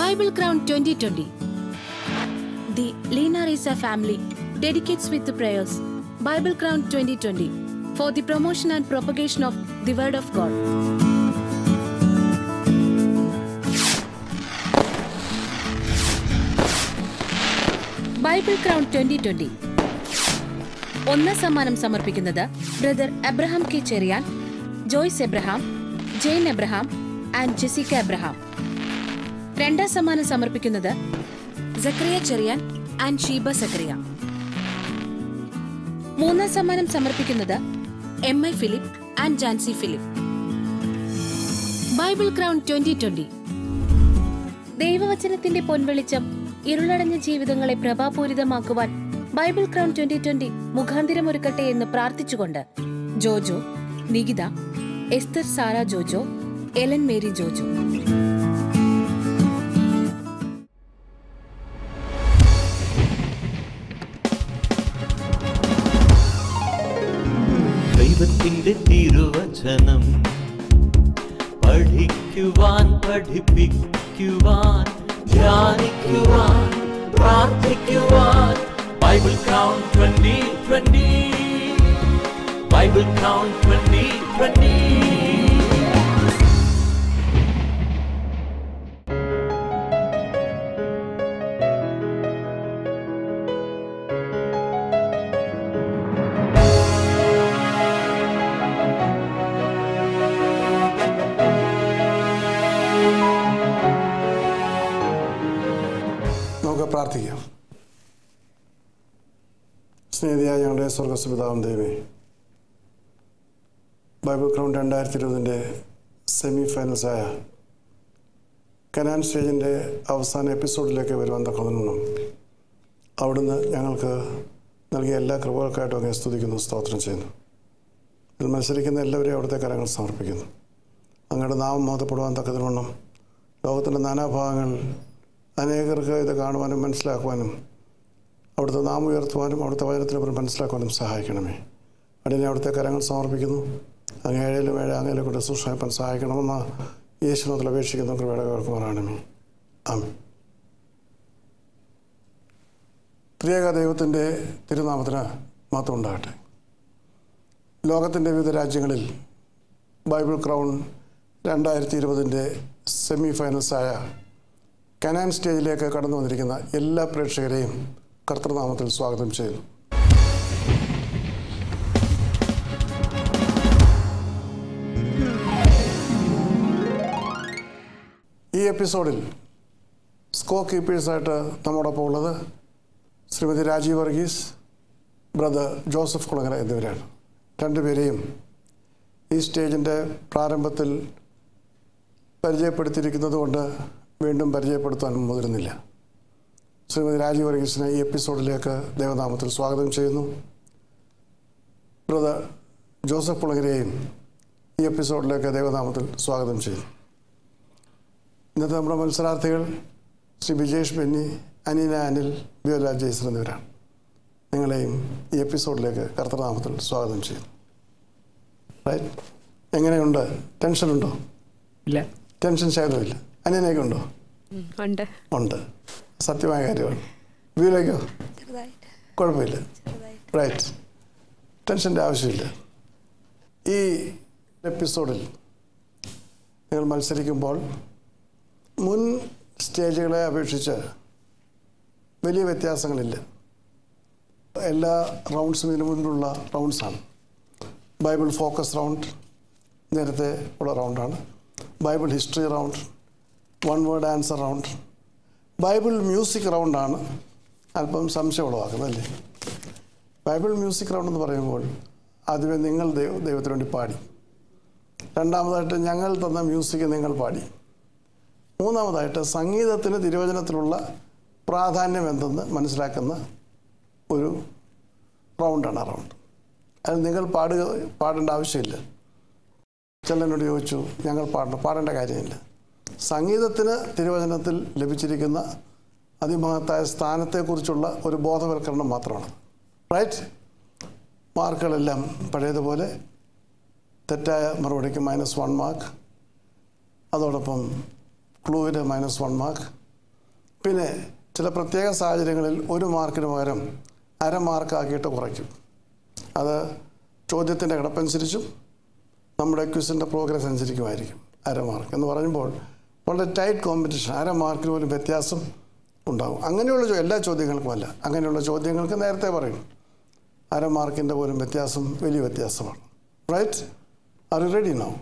Bible Crown 2020. The Lena Risa family dedicates with the prayers Bible Crown 2020 for the promotion and propagation of the Word of God. Bible Crown 2020. ഒന്നാം സമ്മാനം സമർപ്പിക്കുന്നത് brother Abraham K Cherian, Joyce Abraham, Jain Abraham and Jessica Abraham. രണ്ടാം സമ്മാനം സമർപ്പിക്കുന്നത് Zachariah Cherian and Sheeba Zachariah. മൂന്നാം സമ്മാനം സമർപ്പിക്കുന്നത് MI Philip and Jancy Philip. Bible crown 2020. ദൈവവചനത്തിന്റെ പൊൻവെളിച്ചം ഇരുളടഞ്ഞ ജീവിതങ്ങളെ പ്രഭാപൂരിതമാക്കുവാൻ ബൈബിൾ ക്രൗൺ 2020 മുഖാന്തിരമൊരുക്കട്ടെ എന്ന് പ്രാർത്ഥിച്ചുകൊണ്ട് ജോജോ, നികിത, എസ്തർ സാര ജോജോ, എലൻ മേരി ജോജോ. ദൈവത്തിന്റെ തിരുവചനം പഠിക്കുവാൻ, പഠിപ്പിക്കുവാൻ, ധ്യാനിക്കുവാൻ, പ്രാർത്ഥിക്കുവാൻ Bible Crown 2020. Bible Crown 2020. നമുക്ക് പ്രാർത്ഥിക്കാം. സ്നേഹിതയായ ഞങ്ങളുടെ സ്വർഗസ്വപിതാവും ദൈവമേ, ബൈബിൾ ക്രൗൺ 2020 സെമി ഫൈനൽസായ കനാൻ സ്റ്റേജിൻ്റെ അവസാന എപ്പിസോഡിലേക്ക് വരുവാൻ തക്കവണ്ണം അവിടുന്ന് ഞങ്ങൾക്ക് നൽകിയ എല്ലാ കൃപകൾക്കായിട്ടും അങ്ങ് സ്തുതിക്കുന്നു, സ്തോത്രം ചെയ്യുന്നു. ഇതിൽ മത്സരിക്കുന്ന എല്ലാവരെയും അവിടുത്തെ കരങ്ങൾ സമർപ്പിക്കുന്നു. അങ്ങയുടെ നാമം മഹത്വപ്പെടുവാൻ തക്കതിനവണ്ണം ലോകത്തിൻ്റെ നാനാഭാഗങ്ങൾ അനേകർക്ക് ഇത് കാണുവാനും മനസ്സിലാക്കുവാനും അവിടുത്തെ നാമം ഉയർത്തുവാനും അവിടുത്തെ വചനത്തിനെ മനസ്സിലാക്കുവാനും സഹായിക്കണമേ. അടിയനെ അവിടുത്തെ കരങ്ങൾ സമർപ്പിക്കുന്നു. അങ്ങ് ഏഴയിലും അങ്ങയിലും കൊണ്ട് സൂക്ഷ്മപ്പാൻ സഹായിക്കണമെന്ന് യേശുനാമത്തിൽ അപേക്ഷിക്കുന്ന കൃപയുടെ കേൾക്കുവാനാണമേ. ആമേൻ. ത്രിയേക ദൈവത്തിൻ്റെ തിരുനാമത്തിന് മഹത്വം ഉണ്ടാകട്ടെ. ലോകത്തിൻ്റെ വിവിധ രാജ്യങ്ങളിൽ ബൈബിൾ ക്രൗൺ 2020 സെമി ഫൈനൽസായ കനാൻ സ്റ്റേജിലേക്ക് കടന്നു വന്നിരിക്കുന്ന എല്ലാ പ്രേക്ഷകരെയും കർത്തൃനാമത്തിൽ സ്വാഗതം ചെയ്യുന്നു. ഈ എപ്പിസോഡിൽ സ്കോർ കീപ്പേഴ്സായിട്ട് നമ്മോടൊപ്പം ഉള്ളത് ശ്രീമതി രാജീവ് വർഗീസ്, ബ്രദർ ജോസഫ് കുളങ്ങര എന്നിവരാണ്. രണ്ടുപേരെയും ഈ സ്റ്റേജിൻ്റെ പ്രാരംഭത്തിൽ പരിചയപ്പെടുത്തിയിരിക്കുന്നത് കൊണ്ട് വീണ്ടും പരിചയപ്പെടുത്താൻ മുതിരുന്നില്ല. ശ്രീമതി രാജീവ് വർഗീസിനെ ഈ എപ്പിസോഡിലേക്ക് ദൈവനാമത്തിൽ സ്വാഗതം ചെയ്യുന്നു. ബ്രദർ ജോസഫ് കുളങ്ങരയെയും ഈ എപ്പിസോഡിലേക്ക് ദൈവനാമത്തിൽ സ്വാഗതം ചെയ്യുന്നു. ഇന്നത്തെ നമ്മുടെ മത്സരാർത്ഥികൾ ശ്രീ ബിജേഷ് ബെന്നി, അനീന അനിൽ, ബിയോല ജയ്സർ എന്നിവരാണ്. നിങ്ങളെയും ഈ എപ്പിസോഡിലേക്ക് കർത്തൃനാമത്തിൽ സ്വാഗതം ചെയ്യുന്നു. റൈറ്റ്, എങ്ങനെയുണ്ട്? ടെൻഷനുണ്ടോ? ഇല്ല. ടെൻഷൻ ശേഖരമില്ല. അനിയനൊക്കെ ഉണ്ടോ? ഉണ്ട്. സത്യമായ കാര്യമാണ്. ബിയോലയ്ക്കോ? കുഴപ്പമില്ല. റൈറ്റ്, ടെൻഷൻ്റെ ആവശ്യമില്ല. ഈ എപ്പിസോഡിൽ നിങ്ങൾ മത്സരിക്കുമ്പോൾ മുൻ സ്റ്റേജുകളെ അപേക്ഷിച്ച് വലിയ വ്യത്യാസങ്ങളില്ല. എല്ലാ റൗണ്ട്സും ഇതിനു മുൻപുള്ള റൗണ്ട്സാണ്. ബൈബിൾ ഫോക്കസ് റൗണ്ട് നേരത്തെ ഉള്ള റൗണ്ടാണ്. Bible history round, one word answer round, Bible music റൗണ്ടാണ് അല്പം സംശയം ഉളവാക്കുന്നത് അല്ലേ? ബൈബിൾ മ്യൂസിക് റൗണ്ട് എന്ന് പറയുമ്പോൾ ആദ്യമേ നിങ്ങൾ ദൈവത്തിന് വേണ്ടി പാടി, രണ്ടാമതായിട്ട് ഞങ്ങൾ തന്ന മ്യൂസിക് നിങ്ങൾ പാടി, മൂന്നാമതായിട്ട് സംഗീതത്തിന് തിരുവചനത്തിലുള്ള പ്രാധാന്യം എന്തെന്ന് മനസ്സിലാക്കുന്ന ഒരു റൗണ്ടാണ് ആ റൗണ്ട്. അതിൽ നിങ്ങൾ പാടേണ്ട ആവശ്യമില്ല. ചിലനോട് ചോദിച്ചു ഞങ്ങൾ പാടേണ്ട കാര്യമില്ല. സംഗീതത്തിന് തിരുവചനത്തിൽ ലഭിച്ചിരിക്കുന്ന അതിമഹത്തായ സ്ഥാനത്തെക്കുറിച്ചുള്ള ഒരു ബോധവൽക്കരണം മാത്രമാണ്. റൈറ്റ്, മാർക്കുകളെല്ലാം പഴയതുപോലെ. തെറ്റായ മറുപടിക്ക് -1 മാർക്ക്, അതോടൊപ്പം ക്ലൂവിന് -1 മാർക്ക്, പിന്നെ ചില പ്രത്യേക സാഹചര്യങ്ങളിൽ 1 മാർക്കിന് പകരം 1/2 മാർക്കാക്കിയിട്ട് കുറയ്ക്കും. അത് ചോദ്യത്തിൻ്റെ കിടപ്പനുസരിച്ചും നമ്മുടെ ക്വിസിൻ്റെ പ്രോഗ്രസ് അനുസരിക്കുമായിരിക്കും. 1/2 മാർക്ക് എന്ന് പറയുമ്പോൾ വളരെ ടൈറ്റ് കോമ്പറ്റീഷൻ, 1/2 മാർക്കിന് പോലും വ്യത്യാസം ഉണ്ടാകും. അങ്ങനെയുള്ള എല്ലാ ചോദ്യങ്ങൾക്കുമല്ല, അങ്ങനെയുള്ള ചോദ്യങ്ങൾക്ക് നേരത്തെ പറയും 1/2 മാർക്കിൻ്റെ പോലും വ്യത്യാസം വലിയ വ്യത്യാസമാണ്. Right? Are you ready now?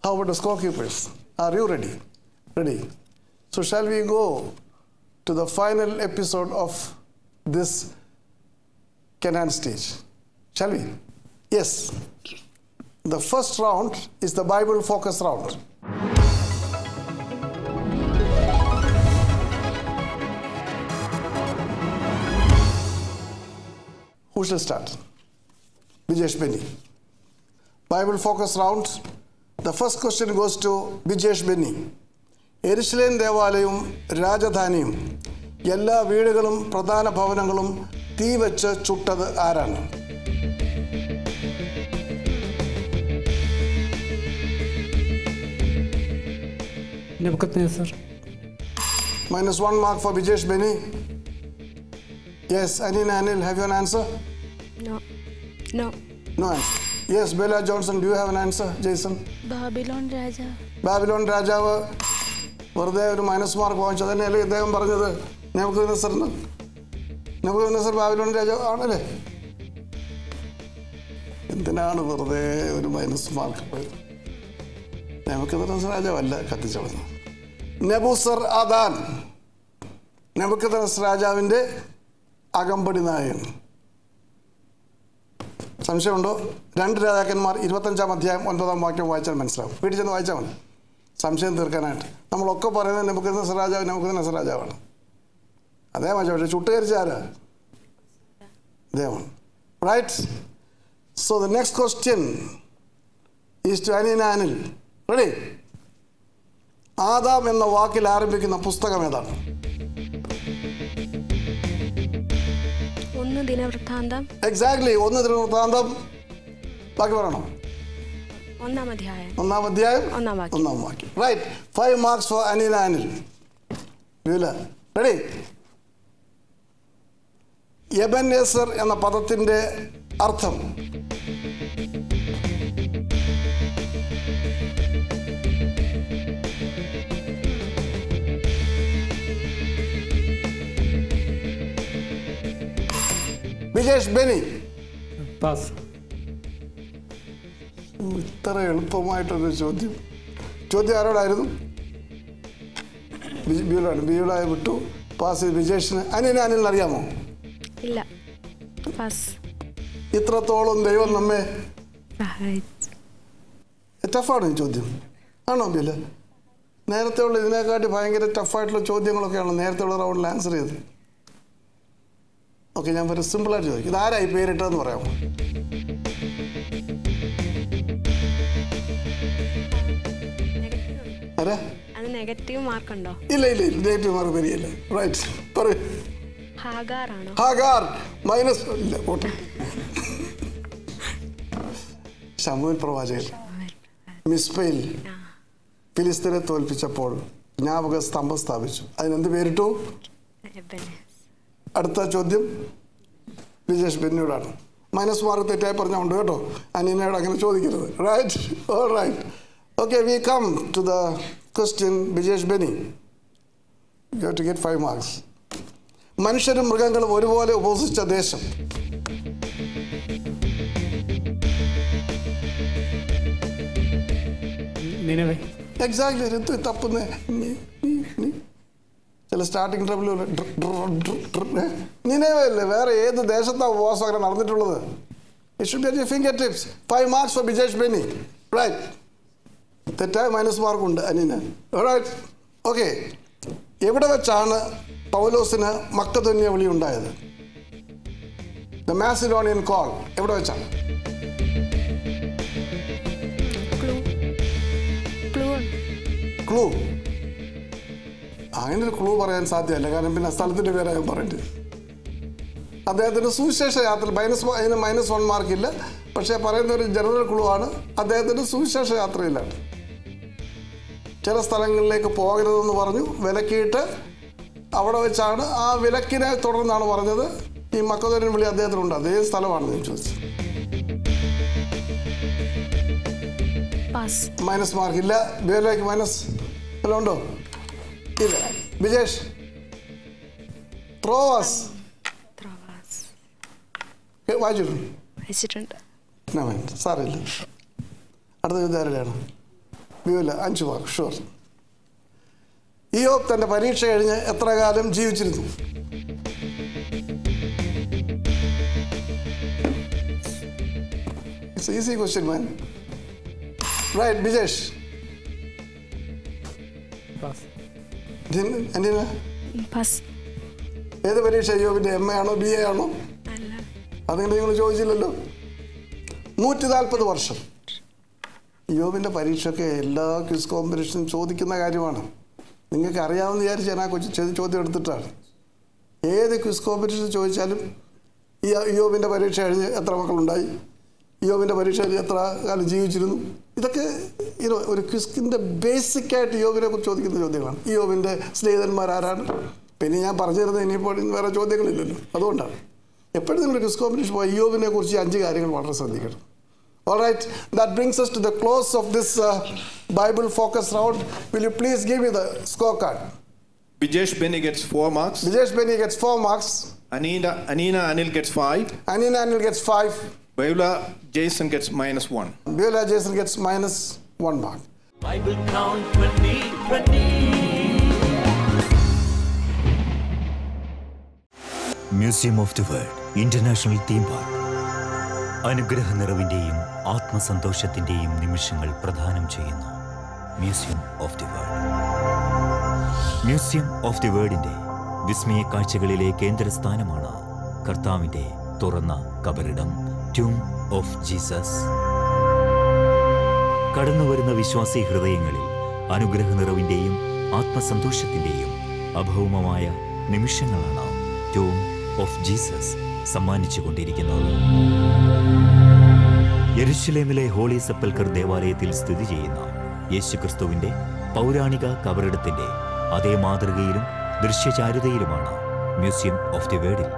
How about the scorekeepers? Are you ready? Ready. So shall we go to the final episode of this Canaan stage? Shall we? Yes. The first round is the Bible focus round. Who shall start? Bijesh Benny. Bible focus round. The first question goes to Bijesh Benny. യെരുശലേം ദേവാലയവും രാജധാനിയും എല്ലാ വീടുകളും പ്രധാന ഭവനങ്ങളും തീ വെച്ച് ചുട്ടത് ആരാണ്? Nebuchadnezzar. -1 mark for Bijesh Benny. Yes, Anina Anil, have you an answer? No. No answer. Yes, Bella Johnson, do you have an answer? Jason? Babylon Raja. Babylon രാജാവ് വെറുതെ ഒരു -1 mark വാങ്ങിച്ചു. അതന്നെയല്ലേ ഇദ്ദേഹം പറഞ്ഞത് നെബൂഖദ്നേസറിന്? നെബൂഖദ്നേസർ ബാബിലോൺ രാജാവ് ആണല്ലേ? എന്തിനാണ് വെറുതെ ഒരു -1 മാർക്ക് പോയത്? നെബൂഖദ്നേസർ രാജാവല്ല കത്തിച്ചളഞ്ഞു. നെബൂസർ അദാൻ, നെബൂഖദ്നേസർ രാജാവിൻ്റെ അകമ്പടി നായകൻ. സംശയമുണ്ടോ? 2 രാജാക്കന്മാർ 25-ാം അധ്യായം 9-ാം വാക്യം വായിച്ചാൽ മനസ്സിലാവും. വീട്ടിൽ ചെന്ന് വായിച്ചാൽ മതി സംശയം തീർക്കാനായിട്ട്. നമ്മളൊക്കെ പറയുന്നത് നെബൂഖദ്നേസർ രാജാവാണ്. അതേ മതി. പക്ഷേ ചുട്ടുകരിച്ച ആരാ? അദ്ദേഹമാണ്. Right? So the next question is to Aneena Anil. Ready? Adam എന്ന വാക്കിൽ ആരംഭിക്കുന്ന പുസ്തകം ഏതാണ്? 1 ദിനവൃത്താന്തം. എക്സാക്ട്ലി, 1 ദിനവൃത്താന്തം. ബാക്കി പറയണം. 1-ാം അധ്യായം. 1-ാം അധ്യായം 1-ാം വാക്യം. 1-ാം വാക്യം. Right. 5 marks for Aneena Anil. Ready? Ebenezer എന്ന പദത്തിൻ്റെ അർത്ഥം? ബിജേഷ് ബെനി. Pass. ഇത്ര എളുപ്പമായിട്ടൊരു ചോദ്യം ആരോടായിരുന്നു? ബിയുലായ വിട്ടു. പാസ് ചെയ്ത് ബിജേഷിന്. അനിലിന് അറിയാമോ? ഇല്ല. പാസ്. ഇത്രത്തോളം ദൈവം നമ്മെ ടഫാണ് ഈ ചോദ്യം. ആണോ ബിയല? നേരത്തെ ഉള്ള ഇതിനെക്കാട്ടി ഭയങ്കര ടഫായിട്ടുള്ള ചോദ്യങ്ങളൊക്കെയാണ് നേരത്തെ ഉള്ള റൗണ്ടിൽ ആൻസർ ചെയ്തത്. ഓക്കെ, ഞാൻ ഒരു സിമ്പിളായിട്ട് ചോദിക്കും. ഇതാരായി പേരിട്ടതെന്ന് പറയാമോ? ആരാ? അത് നെഗറ്റീവ് മാർക്ക് ഉണ്ടോ? ഇല്ല, നെഗറ്റീവ് മാർക്ക് വരികയില്ല. റൈറ്റ്, പറയൂ. ഹാഗാറാണോ? ഹാഗാർ. മൈനസ് ഇല്ല, പോട്ടെ. ശമൂവേൽ പ്രവാചകൻ മിസ്പയിൽ ഫിലിസ്തീനെ തോൽപ്പിച്ചപ്പോൾ ജ്ഞാപക സ്തംഭം സ്ഥാപിച്ചു. അതിനെന്ത് പേരിട്ടു? അടുത്ത ചോദ്യം ബിജേഷ് ബെന്നിയോടാണ്. -1 മാർക്ക് തെറ്റായി പറഞ്ഞുകൊണ്ട് കേട്ടോ. അനീനയോട് അങ്ങനെ ചോദിക്കരുത്. Right? All right. Okay, we come to the question Bijesh Benny. You have to get 5 marks. മനുഷ്യരും മൃഗങ്ങളും ഒരുപോലെ ഉപസിച്ച ദേശം? നിനവേ. എക്സാക്ട്ലി. എന്ത് തപ്പുന്നേ? ചില സ്റ്റാർട്ടിങ് ട്രബിൾ നിനവല്ലേ? വേറെ ഏത് ദേശത്താണ് ഉപവാസം അങ്ങനെ നടന്നിട്ടുള്ളത്? It should be at your finger tips. 5 marks for Bijesh Benny. Right. തെറ്റായ -മാർക്കുണ്ട് അനീന്. റൈറ്റ്. ഓക്കെ, എവിടെ വെച്ചാണ് പൗലോസിന് മക്കദോന്യ വിളി ഉണ്ടായത്? ദ മാസിഡോണിയൻ കോൾ എവിടെ വെച്ചാണ്? ക്ലൂ. അങ്ങനെ ഒരു ക്ലൂ പറയാൻ സാധ്യമല്ല, കാരണം പിന്നെ സ്ഥലത്തിൻ്റെ പേരാണ് പറയേണ്ടത്. അദ്ദേഹത്തിൻ്റെ സുവിശേഷ യാത്ര അതിന് -1 മാർക്കില്ല. പക്ഷേ പറയുന്ന ഒരു ജനറൽ ക്ലൂ ആണ്. അദ്ദേഹത്തിൻ്റെ സുവിശേഷ യാത്രയിലാണ്. ചില സ്ഥലങ്ങളിലേക്ക് പോകരുതെന്ന് പറഞ്ഞു, വിലക്കിയിട്ട് അവിടെ വെച്ചാണ് ആ വിലക്കിനെ തുടർന്നാണ് പറഞ്ഞത് ഈ മക്കതോനിയൻ വിളി അദ്ദേഹത്തിനുണ്ട്. അതേ സ്ഥലമാണെന്ന് ഞാൻ ചോദിച്ചത്. മൈനസ് മാർക്ക് ഇല്ല. ബിയോലേക്ക് മൈനസ് വല്ലതും ഉണ്ടോ? ഇല്ല. ബിജേഷ് ത്രോവാസ് വായിച്ചിട്ടുണ്ട്. സാറില്ല. അടുത്ത ചോദ്യം ബിയോല 5 മാർക്ക് ഷുവർ. ഇയ്യോബ് തൻ്റെ പരീക്ഷ കഴിഞ്ഞ് എത്ര കാലം ജീവിച്ചിരുന്നു? It's an easy question, man. Right, Bijesh. Pass. Anina? Pass. ഏത് പരീക്ഷ? ഇയ്യോബിൻ്റെ MA ആണോ BA ആണോ? അല്ല. അതിങ്ങനെ നിങ്ങൾ ചോദിച്ചില്ലല്ലോ. 140 വർഷം. ഇയ്യോബിൻ്റെ പരീക്ഷയൊക്കെ എല്ലാ ക്വിസ് കോമ്പറ്റീഷനും ചോദിക്കുന്ന കാര്യമാണ്. നിങ്ങൾക്ക് അറിയാമെന്ന് വിചാരിച്ച് ഞാൻ ആ ചോദ്യം എടുത്തിട്ടാണ്. ഏത് ക്വിസ് കോമ്പറ്റീഷൻ ചോദിച്ചാലും ഇയ്യോബിൻ്റെ പരീക്ഷ കഴിഞ്ഞ് എത്ര മക്കളുണ്ടായി, ഇയ്യോബിൻ്റെ പരീക്ഷ കഴിഞ്ഞ് എത്ര കാലം ജീവിച്ചിരുന്നു, ഇതൊക്കെ ഒരു ക്വിസിൻ്റെ ബേസിക്കായിട്ട് ഇയ്യോബിനെ കുറിച്ച് ചോദിക്കുന്ന ചോദ്യങ്ങളാണ്. ഇയ്യോബിൻ്റെ സ്നേഹിതന്മാരാരാണ്? പിന്നെ ഞാൻ പറഞ്ഞു തരുന്നത് ഇനിയിപ്പോൾ വേറെ ചോദ്യങ്ങളില്ലല്ലോ. അതുകൊണ്ടാണ് എപ്പോഴും നിങ്ങൾ ക്വിസ് കോമ്പറ്റീഷൻ പോയി ഇയ്യോബിനെ കുറിച്ച് 5 കാര്യങ്ങൾ വളരെ ശ്രദ്ധിക്കണം. All right, that brings us to the close of this Bible focus round. Will you please give me the scorecard? Bijesh Benny gets 4 marks. Bijesh Benny gets 4 marks. Anina Anil gets 5. Anina Anil gets 5. Beulah Jason gets -1. Beulah Jason gets -1 mark. Bible Count 2020. Museum of the Word International Theme Park. അനുഗ്രഹ നിറവിൻ്റെയും ആത്മസന്തോഷത്തിൻ്റെയും നിമിഷങ്ങൾ പ്രദാനം ചെയ്യുന്ന museum of the world. Museum of the വേൾഡിൻ്റെ വിസ്മയ കാഴ്ചകളിലെ കേന്ദ്രസ്ഥാനമാണ് കർത്താവിൻ്റെ തുറന്ന കബറിടം, ട്യൂം ഓഫ് ജീസസ്. കടന്നുവരുന്ന വിശ്വാസി ഹൃദയങ്ങളിൽ അനുഗ്രഹ നിറവിൻ്റെയും ആത്മസന്തോഷത്തിൻ്റെയും അഭൗമമായ നിമിഷങ്ങളാണ് ട്യൂം ഓഫ് ജീസസ് സമ്മാനിച്ചുകൊണ്ടിരിക്കുന്നത്. യെരുശലേമിലെ ഹോളി സെപ്പൽക്കർ ദേവാലയത്തിൽ സ്ഥിതി ചെയ്യുന്ന യേശുക്രിസ്തുവിന്റെ പൗരാണിക കബറിടത്തിന്റെ അതേ മാതൃകയിലും ദൃശ്യചാരുതയിലുമാണ് മ്യൂസിയം ഓഫ് ദി വേൾഡിൽ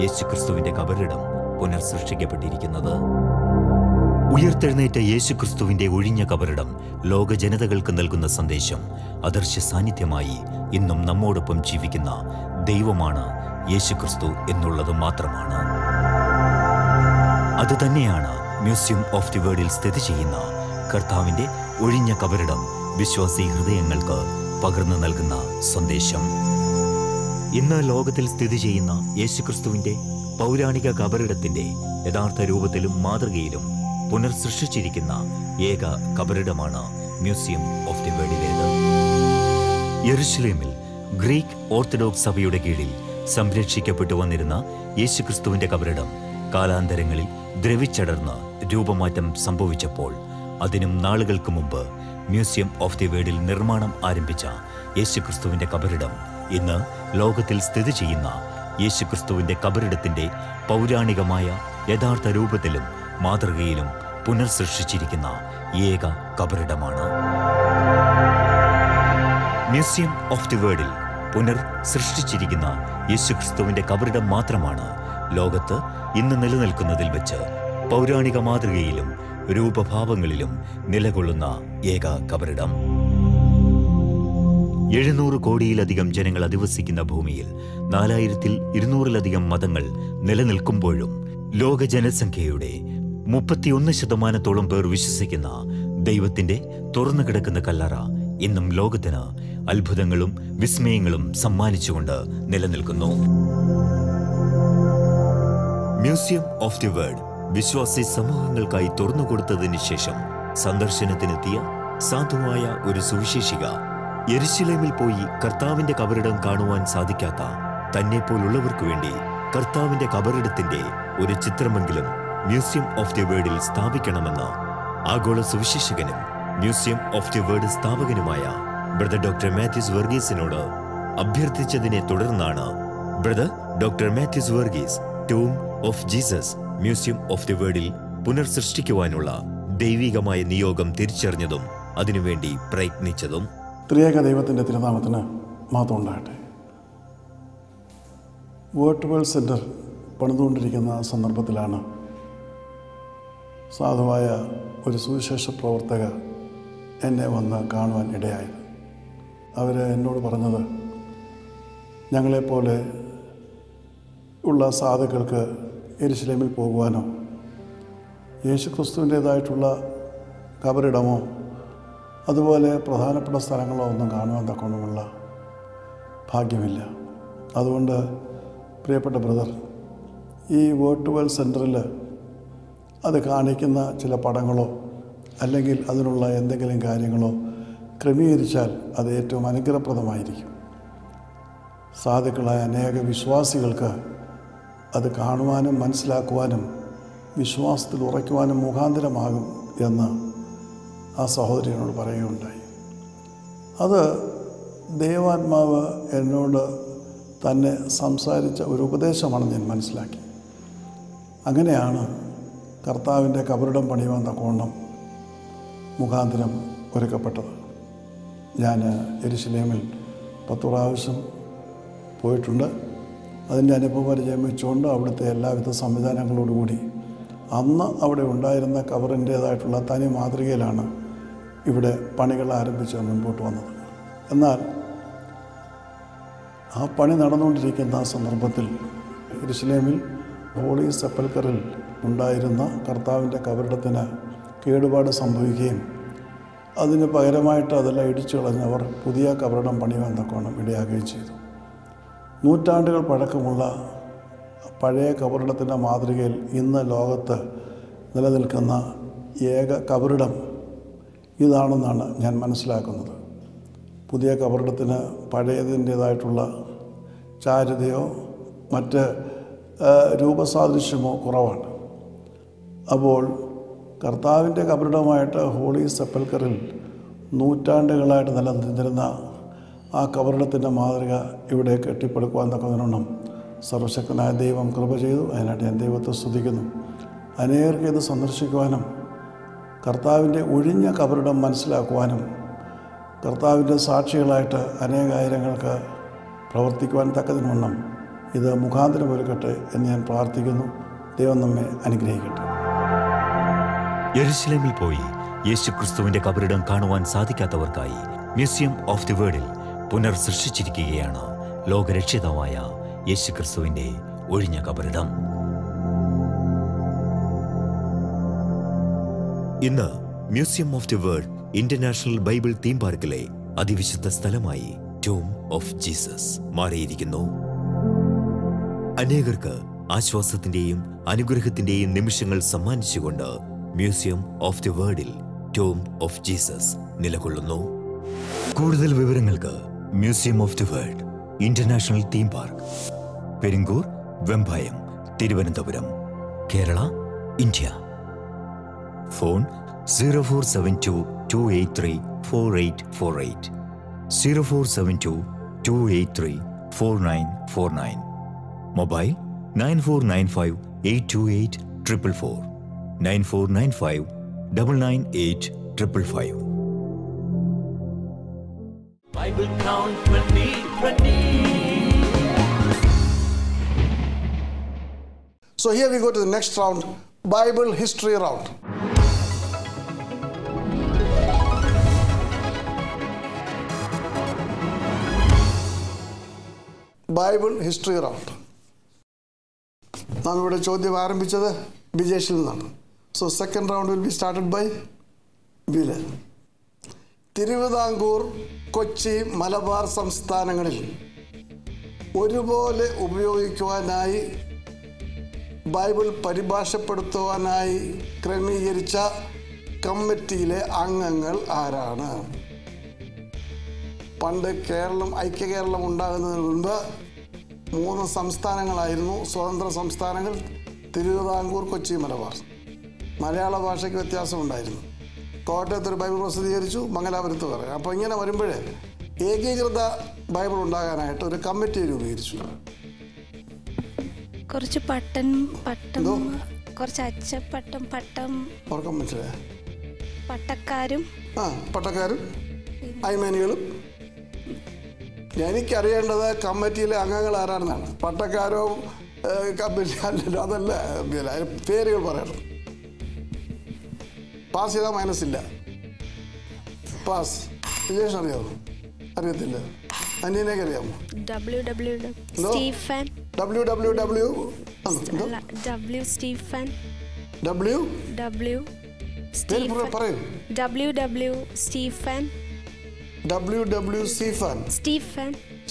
യേശുക്രിസ്തുവിന്റെ കബറിടം പുനർസൃഷ്ടിക്കപ്പെട്ടിരിക്കുന്നത്. ഉയർത്തെഴുന്നേറ്റ യേശുക്രിസ്തുവിന്റെ ഒഴിഞ്ഞ കബറിടം ലോക ജനതകൾക്ക് നൽകുന്ന സന്ദേശം അദൃശ്യ സാന്നിധ്യമായി ഇന്നും നമ്മോടൊപ്പം ജീവിക്കുന്ന ദൈവമാണ് യേശുക്രിസ്തു എന്നുള്ളത് മാത്രമാണ്. അതുതന്നെയാണ് മ്യൂസിയം ഓഫ് ദി വേൾഡിൽ സ്ഥിതി ചെയ്യുന്ന കർത്താവിന്റെ ഒഴിഞ്ഞ കബറിടം വിശ്വാസി ഹൃദയങ്ങൾക്ക് പകർന്നു നൽകുന്ന സന്ദേശം. ഇന്ന് ലോകത്തിൽ സ്ഥിതി ചെയ്യുന്ന യേശുക്രിസ്തുവിന്റെ പൗരാണിക കബറിടത്തിന്റെ യഥാർത്ഥ രൂപത്തിലും മാതൃകയിലും പുനർസൃഷ്ടിച്ചിരിക്കുന്ന ഏക കബറിടമാണ് മ്യൂസിയം ഓഫ് ദി വേൾഡിലേത്. യെരുശലേമിൽ ഗ്രീക്ക് ഓർത്തഡോക്സ് സഭയുടെ കീഴിൽ സംരക്ഷിക്കപ്പെട്ടു വന്നിരുന്ന യേശുക്രിസ്തുവിന്റെ കബറിടം കാലാന്തരങ്ങളിൽ ദ്രവിച്ചടർന്ന് രൂപമാറ്റം സംഭവിച്ചപ്പോൾ അതിനും നാളുകൾക്ക് മുമ്പ് മ്യൂസിയം ഓഫ് ദി വേൾഡിൽ നിർമ്മാണം ആരംഭിച്ച യേശുക്രിസ്തുവിന്റെ കബറിടം ഇന്ന് ലോകത്തിൽ സ്ഥിതി ചെയ്യുന്ന യേശുക്രിസ്തുവിന്റെ കബറിടത്തിന്റെ പൗരാണികമായ യഥാർത്ഥ രൂപത്തിലും മാതൃകയിലും പുനർസൃഷ്ടിച്ചിരിക്കുന്ന ഏക കബറിടമാണ്. മ്യൂസിയം ഓഫ് ദി വേൾഡിൽ പുനർസൃഷ്ടിച്ചിരിക്കുന്ന യേശുക്രിസ്തുവിന്റെ കബറിടം മാത്രമാണ് ലോകത്ത് ഇന്ന് നിലനിൽക്കുന്നതിൽ വെച്ച് പൗരാണിക മാതൃകയിലും രൂപഭാവങ്ങളിലും നിലകൊള്ളുന്ന ഏക കബറിടം. 700 കോടിയിലധികം ജനങ്ങൾ അധിവസിക്കുന്ന ഭൂമിയിൽ 4200-ലധികം മതങ്ങൾ നിലനിൽക്കുമ്പോഴും ലോക ജനസംഖ്യയുടെ 31% പേർ വിശ്വസിക്കുന്ന ദൈവത്തിന്റെ തുറന്നു കിടക്കുന്ന കല്ലറ ഇന്നും ലോകത്തിന് അത്ഭുതങ്ങളും വിസ്മയങ്ങളും സമ്മാനിച്ചുകൊണ്ട് നിലനിൽക്കുന്നു. മ്യൂസിയം ഓഫ് ദി വേൾഡ് വിശ്വാസി സമൂഹങ്ങൾക്കായി തുറന്നുകൊടുത്തതിന് ശേഷം സന്ദർശനത്തിനെത്തിയ സാധുവായ ഒരു സുവിശേഷിക യെരുശലേമിൽ പോയി കർത്താവിന്റെ കബറിടം കാണുവാൻ സാധിക്കാത്ത തന്നെപ്പോലുള്ളവർക്കു വേണ്ടി കർത്താവിന്റെ കബറിടത്തിന്റെ ഒരു ചിത്രമെങ്കിലും മ്യൂസിയം ഓഫ് ദി വേൾഡിൽ സ്ഥാപിക്കണമെന്ന് ആഗോള സുവിശേഷകനും മ്യൂസിയം ഓഫ് ദി വേൾഡ് സ്ഥാപകനുമായ ബ്രദർ ഡോക്ടർ മാത്യൂസ് വർഗീസിനോട് അഭ്യർത്ഥിച്ചതിനെ തുടർന്നാണ് brother doctor Mathews Varghese tomb of Jesus museum of the വേൾഡിൽ പുനർസൃഷ്ടിക്കുവാനുള്ള ദൈവികമായ നിയോഗം തിരിച്ചറിഞ്ഞതും അതിനുവേണ്ടി പ്രയത്നിച്ചതും. ത്രിയേക ദൈവത്തിൻ്റെ തിരുനാമത്തിന് മഹത്വം ഉണ്ടാകട്ടെ. വേർഡ് വേൾഡ് സെൻറ്റർ പണിതുകൊണ്ടിരിക്കുന്ന സന്ദർഭത്തിലാണ് സാധുവായ ഒരു സുവിശേഷ പ്രവർത്തക എന്നെ വന്ന് കാണുവാൻ ഇടയായത്. അവർ എന്നോട് പറഞ്ഞത്, ഞങ്ങളെപ്പോലെ ഉള്ള സാധുക്കൾക്ക് യെരുശലേമിൽ പോകുവാനോ യേശുക്രിസ്തുവിൻ്റേതായിട്ടുള്ള കബറിടമോ അതുപോലെ പ്രധാനപ്പെട്ട സ്ഥലങ്ങളോ ഒന്നും കാണുവാൻ തക്കവണ്ണമുള്ള ഭാഗ്യമില്ല. അതുകൊണ്ട് പ്രിയപ്പെട്ട ബ്രദർ, ഈ വേർഡ് വേൾഡ് സെൻറ്ററിൽ അത് കാണിക്കുന്ന ചില പടങ്ങളോ അല്ലെങ്കിൽ അതിനുള്ള എന്തെങ്കിലും കാര്യങ്ങളോ ക്രമീകരിച്ചാൽ അത് ഏറ്റവും അനുഗ്രഹപ്രദമായിരിക്കും. സാധുക്കളായ അനേക വിശ്വാസികൾക്ക് അത് കാണുവാനും മനസ്സിലാക്കുവാനും വിശ്വാസത്തിൽ ഉറയ്ക്കുവാനും മുഖാന്തരമാകും എന്ന് ആ സഹോദരിയോട് പറയുകയുണ്ടായി. അത് ദൈവാത്മാവ് എന്നോട് തന്നെ സംസാരിച്ച ഒരു ഉപദേശമാണെന്ന് ഞാൻ മനസ്സിലാക്കി. അങ്ങനെയാണ് കർത്താവിൻ്റെ കബറിടം പണിയുവാൻ തക്കവണ്ണം മുഖാന്തരം ഒരുക്കപ്പെട്ടത്. ഞാൻ യെരുശലേമിൽ 10 പ്രാവശ്യം പോയിട്ടുണ്ട്. അതിൻ്റെ അനുഭവ പരിചയം വെച്ചുകൊണ്ട് അവിടുത്തെ എല്ലാവിധ സംവിധാനങ്ങളോടുകൂടി അന്ന് അവിടെ ഉണ്ടായിരുന്ന കബറിൻ്റേതായിട്ടുള്ള തനി മാതൃകയിലാണ് ഇവിടെ പണികൾ ആരംഭിച്ച് മുൻപോട്ട് വന്നത്. എന്നാൽ ആ പണി നടന്നുകൊണ്ടിരിക്കുന്ന സന്ദർഭത്തിൽ യെരുശലേമിൽ ഹോളി സെപ്പൽക്കറിൽ ഉണ്ടായിരുന്ന കർത്താവിൻ്റെ കബറിടത്തിന് കേടുപാട് സംഭവിക്കുകയും അതിന് പകരമായിട്ട് അതെല്ലാം ഇടിച്ചു കളഞ്ഞവർ പുതിയ കബറിടം പണിയുവാൻ തക്കവണ്ണം ഇടയാകുകയും ചെയ്തു. നൂറ്റാണ്ടുകൾ പഴക്കമുള്ള പഴയ കബറിടത്തിൻ്റെ മാതൃകയിൽ ഇന്ന് ലോകത്ത് നിലനിൽക്കുന്ന ഏക കബറിടം ഇതാണെന്നാണ് ഞാൻ മനസ്സിലാക്കുന്നത്. പുതിയ കബറിടത്തിന് പഴയതിൻ്റേതായിട്ടുള്ള ചാരുതയോ മറ്റ് രൂപസാദൃശ്യമോ കുറവാണ്. അപ്പോൾ കർത്താവിൻ്റെ കബറിടമായിട്ട് ഹോളി സെപ്പൽക്കറിൽ നൂറ്റാണ്ടുകളായിട്ട് നിലനിന്നിരുന്ന ആ കബറിടത്തിൻ്റെ മാതൃക ഇവിടെ കെട്ടിപ്പടുക്കുവാൻ തക്കവണ്ണം സർവശക്തനായ ദൈവം കൃപ ചെയ്തു. അതിനായിട്ട് ഞാൻ ദൈവത്തെ സ്തുതിക്കുന്നു. അനേകർക്ക് ഇത് സന്ദർശിക്കുവാനും കർത്താവിൻ്റെ ഒഴിഞ്ഞ കബറിടം മനസ്സിലാക്കുവാനും കർത്താവിൻ്റെ സാക്ഷികളായിട്ട് അനേകായിരങ്ങൾക്ക് പ്രവർത്തിക്കുവാൻ തക്കതിനൊന്നും ഇത് മുഖാന്തരം ഒരുക്കട്ടെ എന്ന് ഞാൻ പ്രാർത്ഥിക്കുന്നു. ദൈവം നമ്മെ അനുഗ്രഹിക്കട്ടെ. യെരുശലേമിൽ പോയി യേശുക്രിസ്തുവിന്റെ കബറിടം കാണുവാൻ സാധിക്കാത്തവർക്കായി മ്യൂസിയം ഓഫ് ദി വേൾഡിൽ പുനർസൃഷ്ടിച്ചിരിക്കുകയാണ് ലോകരക്ഷിതാവായ യേശുക്രിസ്തുവിന്റെ ഒഴിഞ്ഞ കബറിടം. ഇന്ന് museum of the world international Bible theme പാർക്കിലെ അതിവിശുദ്ധ സ്ഥലമായി ടോം ഓഫ് ജീസസ് മാറിയിരിക്കുന്നു. അനേകർക്ക് ആശ്വാസത്തിന്റെയും അനുഗ്രഹത്തിന്റെയും നിമിഷങ്ങൾ സമ്മാനിച്ചുകൊണ്ട് മ്യൂസിയം ഓഫ് ദി വേൾഡിൽ ടോം ഓഫ് ജീസസ് നിലകൊള്ളുന്നു. കൂടുതൽ വിവരങ്ങൾക്ക് museum of the world international theme park, Peringoor, Vembayam, Thiruvananthapuram, Kerala, India. Phone 0472-283-4848, 0472-283-4949. Mobile 9495-828-444, 9495-998-555. Bible Count 2020. So here we go to the next round, Bible history round. Bible history round. നാം ഇവിടെ ചോദ്യം ആരംഭിച്ചത് ബിജേഷിൽ നിന്നാണ്. So second round will be started by ബില്. തിരുവിതാംകൂർ, കൊച്ചി, മലബാർ സംസ്ഥാനങ്ങളിൽ ഒരുപോലെ ഉപയോഗിക്കുവാനായി Bible പരിഭാഷപ്പെടുത്തുവാനായി ക്രമീകരിച്ച കമ്മിറ്റിയിലെ അംഗങ്ങൾ ആരാണ്? പണ്ട് ഐക്യ കേരളം ഉണ്ടാകുന്നതിന് മുൻപ് 3 സംസ്ഥാനങ്ങളായിരുന്നു സ്വതന്ത്ര സംസ്ഥാനങ്ങൾ: തിരുവിതാംകൂർ, കൊച്ചി, മലബാർ. മലയാള ഭാഷയ്ക്ക് വ്യത്യാസമുണ്ടായിരുന്നു. കോട്ടയത്തൊരു ബൈബിൾ പ്രസിദ്ധീകരിച്ചു, മംഗലാപുരത്ത് പറയാം. അപ്പോൾ ഇങ്ങനെ വരുമ്പോൾ ഏകീകൃത ബൈബിൾ ഉണ്ടാകാനായിട്ട് ഒരു കമ്മിറ്റി രൂപീകരിച്ചു. കുറച്ച് കുറച്ച് പട്ടം ഓർക്കാൻ മനസ്സിലായ പട്ടക്കാരും പട്ടക്കാരും അയ്മേനികളും എനിക്കറിയേണ്ടത് കമ്മിറ്റിയിലെ അംഗങ്ങൾ ആരാണെന്നാണ്. പട്ടക്കാരോ കമ്മിറ്റി അല്ലല്ലോ, അതല്ല പേരുകൾ പറയണം. പാസ് ചെയ്താൽ മൈനസ് ഇല്ല. പാസ്. വിജേഷ് അറിയാമോ? അറിയത്തില്ല. അനിയനൊക്കെ അറിയാമോ? സ്റ്റീഫൻ.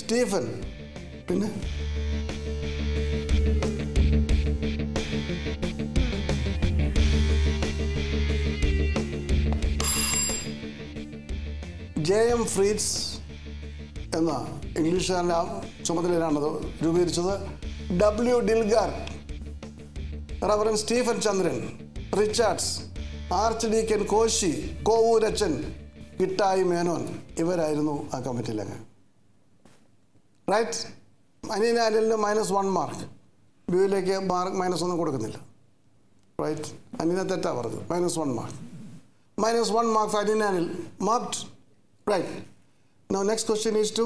സ്റ്റീഫൻ. പിന്നെ JM ഫ്രീറ്റ്സ് എന്ന ഇംഗ്ലീഷുകാരൻ്റെ ചുമതലയിലാണത് രൂപീകരിച്ചത്. W. Dilger, reverend Stephen Chandran, Richards, archdeacon Koshy, കോവൂരച്ചൻ, കിട്ടായി മേനോൻ, ഇവരായിരുന്നു ആ കമ്മിറ്റിയിലങ്ങ്. റൈറ്റ്. അനിയന അനിലിന് -1 മാർക്ക്. ബിയിലേക്ക് -1 കൊടുക്കുന്നില്ല. റൈറ്റ്. അനിയന തെറ്റാ പറഞ്ഞത്. -1 mark. -1 mark for Anina Anil. Marked. Right. Now next question is to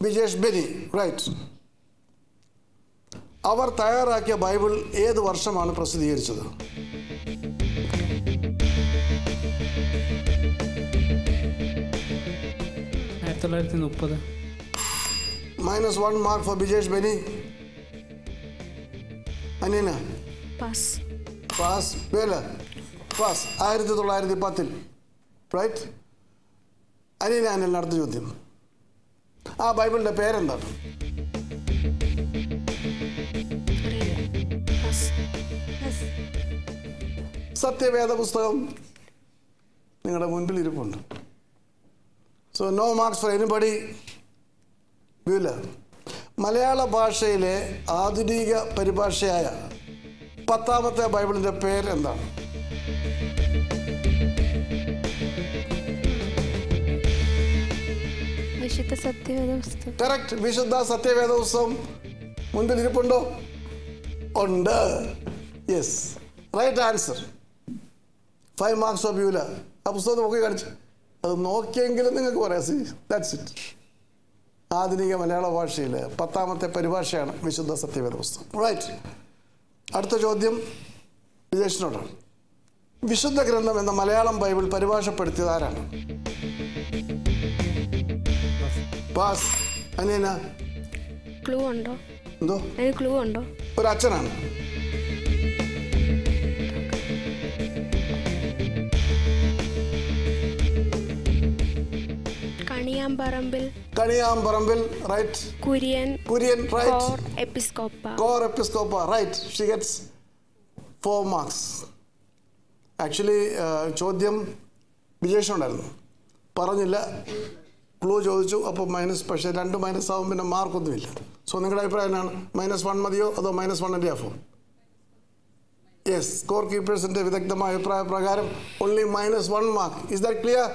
Bijesh Benny. Right. അവർ തയ്യാറാക്കിയ ബൈബിൾ ഏത് വർഷമാണ് പ്രസിദ്ധീകരിച്ചത്? -1930. -1 mark for Bijesh Benny. Anina. Pass. Pass. വേല. പാസ്. 1910. റൈറ്റ്. അനിയന അനിലിന് അടുത്ത ചോദ്യം. ആ ബൈബിളിൻ്റെ പേരെന്താണ്? സത്യവേദ പുസ്തകം നിങ്ങളുടെ മുൻപിൽ ഇരിപ്പുണ്ട്. So no marks for anybody. Beulah. മലയാള ഭാഷയിലെ ആധുനിക പരിഭാഷയായ 10ാമത്തെ ബൈബിളിൻ്റെ പേരെന്താണ്? വിശുദ്ധ സത്യവേദ പുസ്തകം. കറക്റ്റ്. വിശുദ്ധ സത്യവേദ പുസ്തകം മുൻപിൽ ഇരിപ്പുണ്ടോ? ഉണ്ട്. Yes, right answer. 5 marks of Beulah. ആ പുസ്തകം നോക്കി കാണിച്ചു. അത് നോക്കിയെങ്കിലും നിങ്ങൾക്ക് പറയാം. See, that's it. ആധുനിക മലയാള ഭാഷയിലെ 10ാമത്തെ പരിഭാഷയാണ് വിശുദ്ധ സത്യവേദ പുസ്തകം. റൈറ്റ്. അടുത്ത ചോദ്യം വിജേഷിനോടാണ്. വിശുദ്ധ ഗ്രന്ഥം എന്ന മലയാളം ബൈബിൾ പരിഭാഷപ്പെടുത്തിയത് ആരാണ്? പാസ്. അനിയന. ക്ലൂ ഉണ്ടോ? എന്തോ? ക്ലൂ ഉണ്ടോ? ഒരു അച്ഛനാണ്. Kaniyamparambil. Right. Kurian. Right. Cor episcopa. Right. She gets 4 marks. Actually ചോദ്യം വിജേഷനുണ്ടായിരുന്നു, പറഞ്ഞില്ല, ക്ലൂ ചോദിച്ചു, അപ്പോൾ മൈനസ്. പക്ഷേ 2 മൈനസ് ആവും, പിന്നെ മാർക്കൊന്നുമില്ല. സോ നിങ്ങളുടെ അഭിപ്രായം എന്നാണ്? -1 മതിയോ അതോ -1.5? യെസ്, സ്കോർ കീപ്പേഴ്സിൻ്റെ വിദഗ്ധമായ അഭിപ്രായ പ്രകാരം only -1 mark. Is that clear?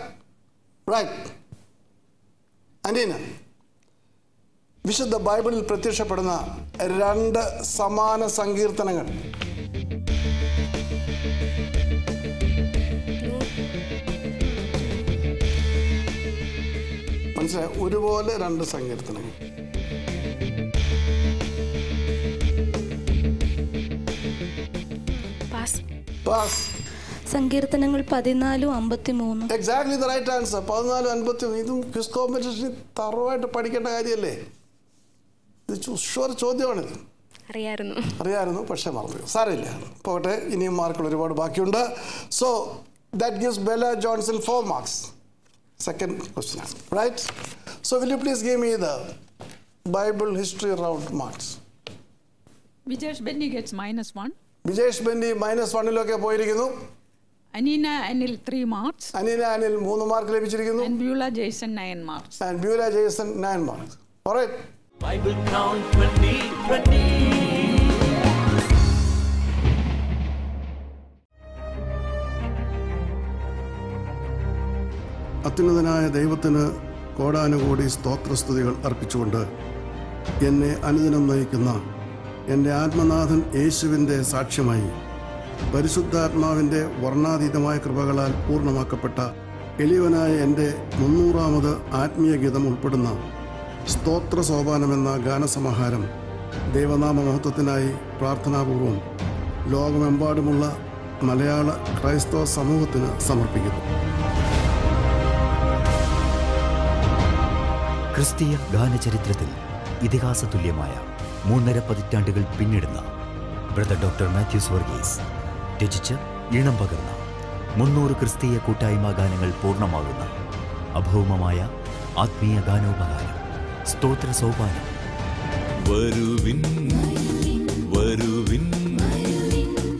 Right. Aneena, വിശുദ്ധ ബൈബിളിൽ പ്രത്യക്ഷപ്പെടുന്ന 2 സമാന സങ്കീർത്തനങ്ങൾ. മനസ്സിലായി? ഒരുപോലെ 2 സങ്കീർത്തനങ്ങൾ. പാസ്. സങ്കീർത്തനങ്ങൾ 14:53. Exactly the right answer. 14:53. ഇതും ക്വിസ് കോമ്പറ്റീഷനിൽ തറവായിട്ട് പഠിക്കേണ്ട കാര്യമല്ലേ? ഇത് ഷുവർ ചോദ്യമാണിത്. അറിയായിരുന്നു, പക്ഷേ മറന്നു. സാരമില്ല, പോകട്ടെ. ഇനിയും മാർക്കുകൾ ഒരുപാട് ബാക്കിയുണ്ട്. So that gives Bella Johnson 4 marks. Second question. Right? So will you please give me the Bible history round marks? Bijesh Benny gets -1. Bijesh Benny -1 പോയിരിക്കുന്നു. അനീന അനിൽ 3 marks. അനീന അനിൽ 3 മാർക്ക് ലഭിച്ചിരിക്കുന്നു. And Beulah Jason 9 marks. And Beulah Jason 9 marks. All right. Bible Count 2020. അത്യുന്നതനായ ദൈവത്തിന് കോടാനുകോടി സ്തോത്രസ്തുതികൾ അർപ്പിച്ചുകൊണ്ട് എന്നെ അനുദിനം നയിക്കുന്ന എൻ്റെ ആത്മനാഥൻ യേശുവിൻ്റെ സാക്ഷ്യമായി പരിശുദ്ധാത്മാവിൻ്റെ വർണ്ണാതീതമായ കൃപകളാൽ പൂർണ്ണമാക്കപ്പെട്ട എളിയവനായ എൻ്റെ 300ാമത് ആത്മീയ ഗീതം ഉൾപ്പെടുന്ന സ്തോത്ര സോപാനമെന്ന ഗാനസമാഹാരം ദൈവനാമ മഹത്വത്തിനായി പ്രാർത്ഥനാപൂർവം ലോകമെമ്പാടുമുള്ള മലയാള ക്രൈസ്തവ സമൂഹത്തിന് സമർപ്പിക്കുന്നു. ക്രിസ്തീയ ഗാനചരിത്രത്തിൽ ഇതിഹാസ തുല്യമായ 3.5 പതിറ്റാണ്ടുകൾ പിന്നിടുന്ന ബ്രദർ ഡോക്ടർ മാത്യൂസ് വർഗീസ് രചിച്ച് ഈണം പകർന്ന 300 ക്രിസ്തീയ കൂട്ടായ്മ ഗാനങ്ങൾ പൂർണ്ണമാകുന്ന അഭൗമമായ ആത്മീയ ഗാനോപഹാരം സ്തോത്ര സോപാനം. വരുവിൻ വരുവിൻ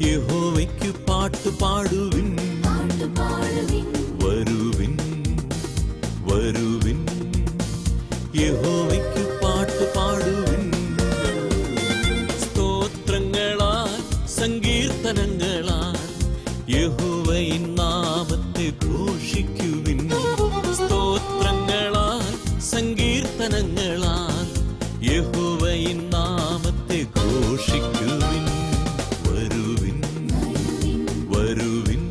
യഹോവയ്ക്ക് പാട്ട് പാടുവിൻ. വരുവിൻ വരുവിൻ യഹോവയ്ക്ക് പാട്ട് പാടുവിൻ. സ്തോത്രങ്ങളാൽ സങ്കീർത്തനങ്ങളാൽ യഹോവയിൻ നാമത്തെ ഘോഷിക്കുവിൻ. സ്തോത്രങ്ങളാൽ സങ്കീർത്തനങ്ങളാൽ യഹോവയിൻ നാമത്തെ ഘോഷിക്കുവിൻ. വരുവിൻ വരുവിൻ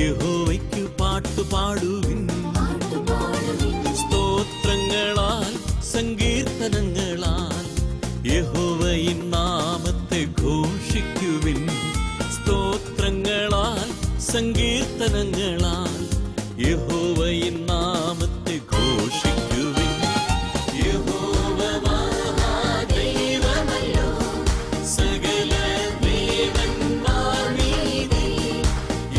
യഹോവയ്ക്ക് പാട്ട് പാടുവിൻ. സ്തോത്രങ്ങളാൽ സങ്കീർത്തനങ്ങളാൽ യഹോവയിൻ നാമത്തെ ഘോഷിക്കുവിൻ. സ്തോത്രങ്ങളാൽ സങ്കീർത്തനങ്ങളാൽ യഹോവയിൻ നാമത്തെ ഘോഷിക്കുവിൻ. യഹോവ മഹാദൈവമല്ലോ, സകല ദേവന്മാർ മീതെ.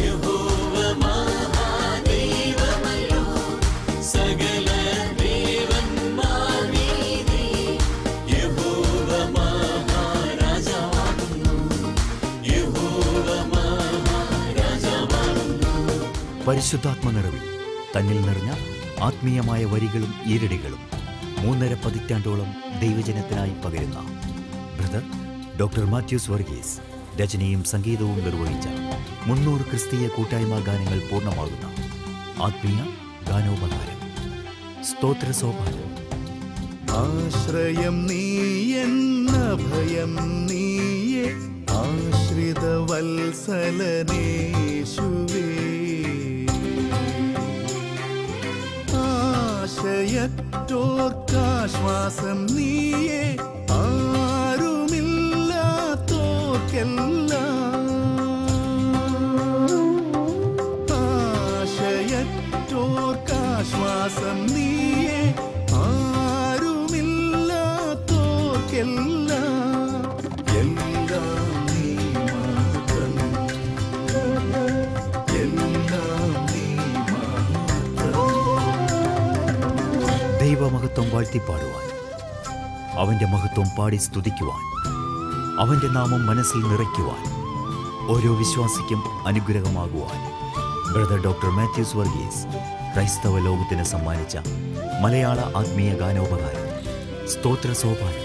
യഹോവ മഹാദൈവമല്ലോ, സകല ദേവന്മാർ മീതെ. യഹോവ മഹാരാജാവാകുന്നു. യഹോവ മഹാരാജാവാകുന്നു. പരിശുദ്ധാത്മ നിറവിൽ തന്നിൽ നിറഞ്ഞ ആത്മീയമായ വരികളും ഈരടികളും 3.5 പതിറ്റാണ്ടോളം ദൈവജനത്തിനായി പകരുന്ന ബ്രദർ ഡോക്ടർ മാത്യൂസ് വർഗീസ് രചനയും സംഗീതവും നിർവഹിച്ച 300 ക്രിസ്തീയ കൂട്ടായ്മ ഗാനങ്ങൾ പൂർണ്ണമാകുന്ന ആത്മീയ ഗാനോപഹാരം സ്തോത്ര സോപാനം. ആശ്രയം നീയെന്ന ഭയം നീയെ ആശ്രിത വത്സലനേശുവേ. ആശയറ്റോർക്കാശ്വാസം നീയെ ആരുമില്ലാത്തോർക്കെല്ലാം. ആശയറ്റോർക്കാശ്വാസം നീയെ ആരുമില്ലാത്തോർക്കെല്ലാം. എല്ലാം നീ മാത്രം, എല്ലാം നീ മാത്രം. ദൈവമഹത്വം വാഴ്ത്തിപ്പാടുവാൻ, അവന്റെ മഹത്വം പാടി സ്തുതിക്കുവാൻ, അവന്റെ നാമം മനസ്സിൽ നിറയ്ക്കുവാൻ, ഓരോ വിശ്വാസിക്കും അനുഗ്രഹമാകുവാൻ ബ്രദർ ഡോക്ടർ മാത്യൂസ് വർഗീസ് ക്രൈസ്തവ ലോകത്തിന് സമ്മാനിച്ച മലയാള ആത്മീയ ഗാനോപഹാരം സ്തോത്ര സോപാനം.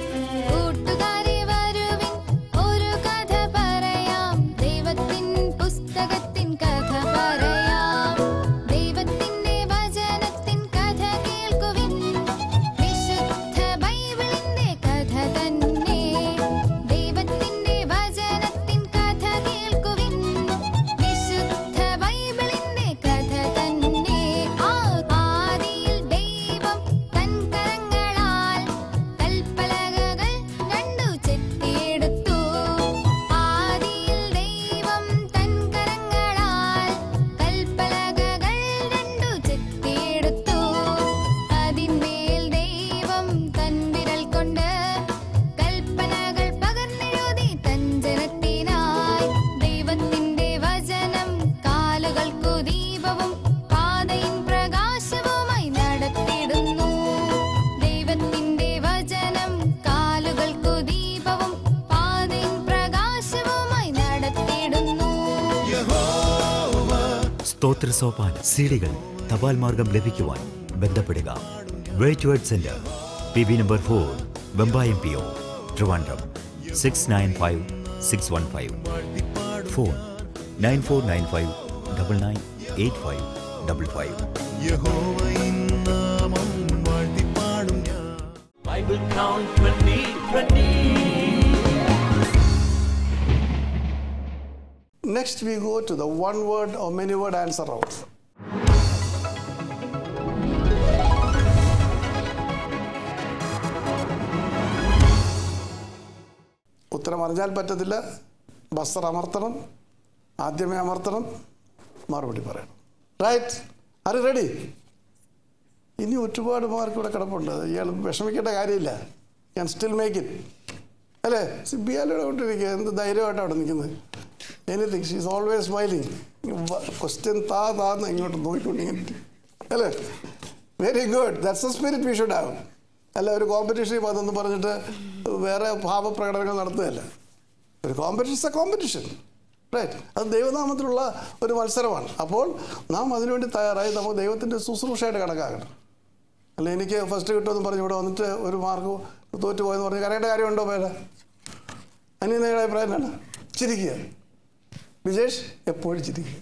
സ്തോത്ര സോപാനം സിഡികൾ തപാൽ മാർഗം ലഭിക്കുവാൻ ബന്ധപ്പെടുക. Wait word centre, PB number 4, Vembayam PO, Trivandrum 695615. Phone 9495998555. യഹോവയിൻ നാമം വാഴ്ത്തിപ്പാടും ഞാൻ. Bible Count 2020. Next we go to the one word or many word answer round. മറിഞ്ഞാൽ പറ്റത്തില്ല. ബസർ അമർത്തണം, ആദ്യമേ അമർത്തണം, മറുപടി പറയണം. റൈറ്റ്? Are you ready? ഇനി ഒരുപാട് മാർക്ക് ഇവിടെ കിടപ്പുണ്ട്. ഇയാൾ വിഷമിക്കേണ്ട കാര്യമില്ല. ക്യാൻ സ്റ്റിൽ മേക്ക് ഇറ്റ് അല്ലേ? സിബിയാലോടെ കൊണ്ടിരിക്കുക. എന്ത് ധൈര്യമായിട്ടാണ് അവിടെ നിൽക്കുന്നത്. Anything, she is always smiling. Question താന്ന് ഇങ്ങോട്ട് നോക്കിക്കൊണ്ടിങ്ങനെ അല്ലേ? Very good. That's A spirit we should have. അല്ല ഒരു കോമ്പറ്റീഷൻ അതൊന്നും പറഞ്ഞിട്ട് വേറെ ഭാവപ്രകടനങ്ങൾ നടത്തുകയല്ല. ഒരു കോമ്പറ്റീഷൻ റൈറ്റ്? അത് ദൈവനാമത്തിലുള്ള ഒരു മത്സരമാണ്. അപ്പോൾ നാം അതിനുവേണ്ടി തയ്യാറായി നമ്മൾ ദൈവത്തിൻ്റെ ശുശ്രൂഷയായിട്ട് കണക്കാക്കണം. അല്ല എനിക്ക് ഫസ്റ്റ് കിട്ടുമെന്ന് പറഞ്ഞ് ഇവിടെ വന്നിട്ട് ഒരു മാർക്ക് തോറ്റുപോയെന്ന് പറഞ്ഞ് കരയേണ്ട കാര്യമുണ്ടോ? പേര് അനിയനയുടെ അഭിപ്രായം എന്താണ്? ചിരിക്കുക. വിജേഷ് എപ്പോഴും ചിരിക്കുക.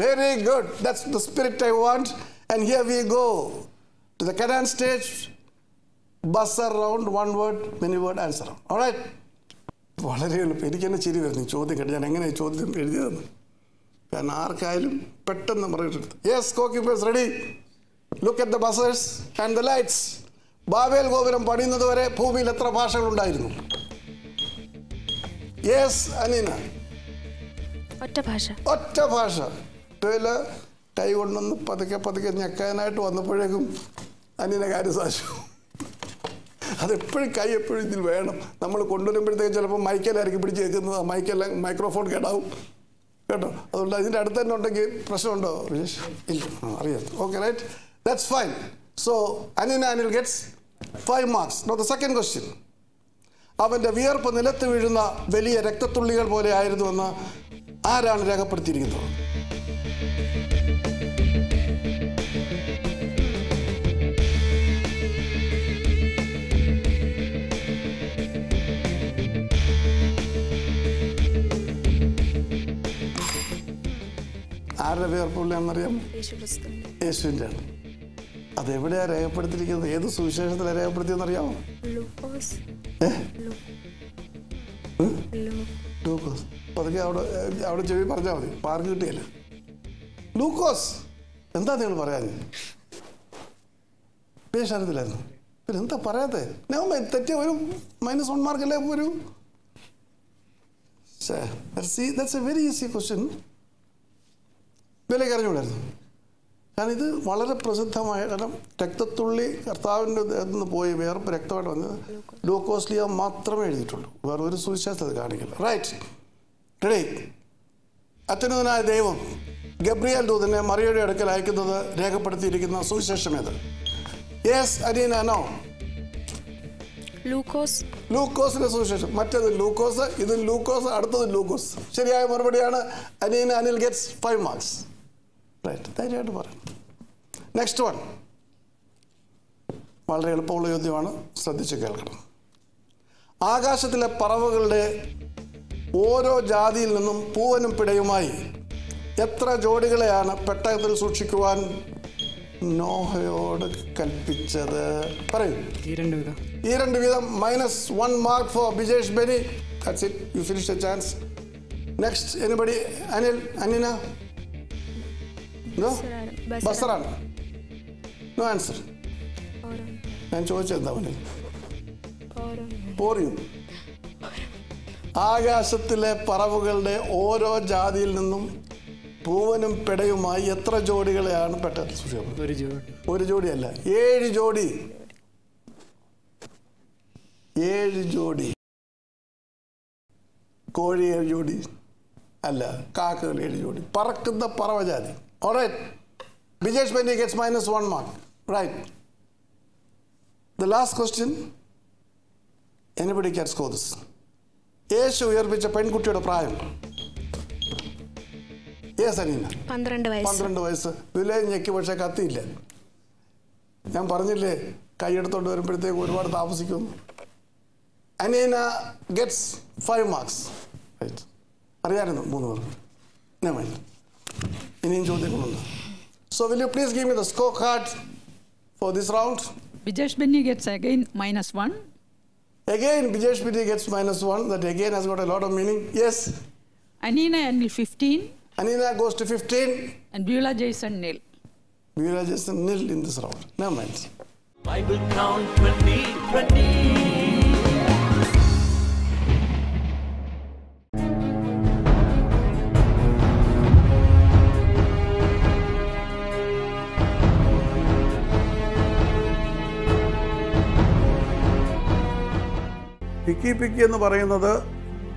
Very good. That's the spirit I want. And here we go to the Canaan stage. Buzzer round, one word, many word answer. All right? വളരെ എളുപ്പം. എനിക്ക് തന്നെ ചിരി വരുന്നു ചോദ്യം കേട്ട്. ഞാൻ എങ്ങനെ ചോദ്യം എഴുതിയതെന്ന്. കാരണം ആർക്കായാലും പെട്ടെന്ന് പറഞ്ഞിട്ട്. Yes, co-keepers ready? Look at the buzzers and the lights. Babel ഗോപുരം പണിയുന്നത് വരെ ഭൂമിയിൽ എത്ര ഭാഷകളുണ്ടായിരുന്നു? യെസ് അനീന. ഒറ്റ ഭാഷ. കൈ കൊണ്ടൊന്ന് പതുക്കെ ഞെക്കാനായിട്ട് വന്നപ്പോഴേക്കും അനീന കാര്യം സാധിച്ചു. അതെപ്പോഴും കൈ എപ്പോഴും ഇതിൽ വേണം. നമ്മൾ കൊണ്ടുവരുമ്പോഴത്തേക്കും ചിലപ്പോൾ മൈക്കെല്ലായിരിക്കും പിടിച്ച് കേൾക്കുന്നത്. മൈക്രോഫോൺ കേടാവും കേട്ടോ. അതുകൊണ്ട് അതിൻ്റെ അടുത്ത് തന്നെ ഉണ്ടെങ്കിൽ പ്രശ്നമുണ്ടോ വിജേഷ്? ഇല്ല, അറിയാം. Okay, right, that's fine. So Anil gets 5 marks. Now the second question. അവൻ്റെ വിയർപ്പ് നിലത്ത് വീഴുന്ന വലിയ രക്തത്തുള്ളികൾ പോലെ ആയിരുന്നുവെന്ന് ആരാണ് രേഖപ്പെടുത്തിയിരിക്കുന്നത്? ആരുടെ വിയർപ്പുള്ളിയാണെന്നറിയാമോ? യേശുവിൻ്റെ ആണ്. അതെവിടെയാണ് രേഖപ്പെടുത്തിയിരിക്കുന്നത്? ഏത് സുവിശേഷത്തിലാണ് രേഖപ്പെടുത്തിയെന്നറിയാമോ? ലൂക്കോസ്. പതുക്കെ അവിടെ ചെവി പറഞ്ഞാൽ മതി, മാർക്ക് കിട്ടിയല്ല. ലൂക്കോസ്. എന്താ നിങ്ങൾ പറയാൻ? പേശാരത്തിലായിരുന്നു. പിന്നെ എന്താ പറയാത്തെ? ഞാൻ തെറ്റിയ ഒരു -1 മാർക്കല്ലേ ഒരു. That's A very easy question. വിലയ്ക്ക് അറിഞ്ഞുകൂടായിരുന്നു. കാരണം ഇത് വളരെ പ്രസിദ്ധമായ, കാരണം രക്തത്തുള്ളി കർത്താവിൻ്റെ ദേഹത്തു നിന്ന് പോയി വേർപ്പ് രക്തമായിട്ട് വന്നത് ലൂക്കോസ്ലിയ മാത്രമേ എഴുതിയിട്ടുള്ളൂ. വേറെ ഒരു സുവിശേഷത്തെ അത് കാണിക്കില്ല. Right, ready? അത്യുന്നതനായ ദൈവം ഗബ്രിയേൽ ദൂതനെ മറിയയുടെ അടുക്കൽ അയക്കുന്നത് രേഖപ്പെടുത്തിയിരിക്കുന്ന സുവിശേഷം ഏത്? യെസ് അനീന. നോ. ലൂക്കോസിന്റെ സുവിശേഷം. മറ്റേത് ലൂക്കോസ്, ഇത് ലൂക്കോസ്, അടുത്തത് ലൂക്കോസ്. ശരിയായ മറുപടിയാണ്. Anil gets 5 marks. റൈറ്റ്, ധൈര്യമായിട്ട് പറയാം. നെക്സ്റ്റ് വൺ വളരെ എളുപ്പമുള്ള ചോദ്യമാണ്, ശ്രദ്ധിച്ച് കേൾക്കണം. ആകാശത്തിലെ പറവകളുടെ ഓരോ ജാതിയിൽ നിന്നും പൂവനും പിടയുമായി എത്ര ജോഡികളെയാണ് പെട്ടകത്തിൽ സൂക്ഷിക്കുവാൻ നോഹയോട് കൽപ്പിച്ചത്? പറയൂ. ഈ രണ്ട് വീതം. -1 mark for Bijesh Benny. That's it. You finished the chance. Next, anybody? Anina? No? Basarana. No answer. ഞാൻ ചോദിച്ചെന്താ അവന്? പോറിയും. ആകാശത്തിലെ പറവുകളുടെ ഓരോ ജാതിയിൽ നിന്നും പൂവനും പെടയുമായി എത്ര ജോഡികളെയാണ് പെട്ടത്? ഒരു ജോഡിയല്ല, 7 ജോഡി. 7 ജോഡി. കോഴി 7 ജോഡി അല്ല, കാക്കകൾ 7 ജോഡി. പറക്കുന്ന പറവജാതി. Alright, Bijesh Benny gets -1 mark. Right. The last question. Anybody can score this. യേശു ഉയർപ്പിച്ച പെൺകുട്ടിയുടെ പ്രായം? യെസ് അനീന. 12 വയസ്സ്. വില്ലേജ് ഞെക്കി, പക്ഷേ കത്തിയില്ല. ഞാൻ പറഞ്ഞില്ലേ കൈയെടുത്തോണ്ട് വരുമ്പോഴത്തേക്ക് ഒരുപാട് താമസിക്കുന്നു. Aneena gets 5 marks. റൈറ്റ്, അറിയാമായിരുന്നു 3 പേർ. ഞാൻ വേണ്ട, ഇനിയും ചോദ്യങ്ങളുണ്ട്. So will you please give me the scorecard for this round? Bijesh Benny gets again -1. Again, Bijesh Benny gets -1. That again has got a lot of meaning. Yes? Anina Anil 15. Anina goes to 15. And Beulah Jason nil. Beulah Jason nil in this round. Never mind. Bible count 2020. Picky picky എന്ന് പറയുന്നത്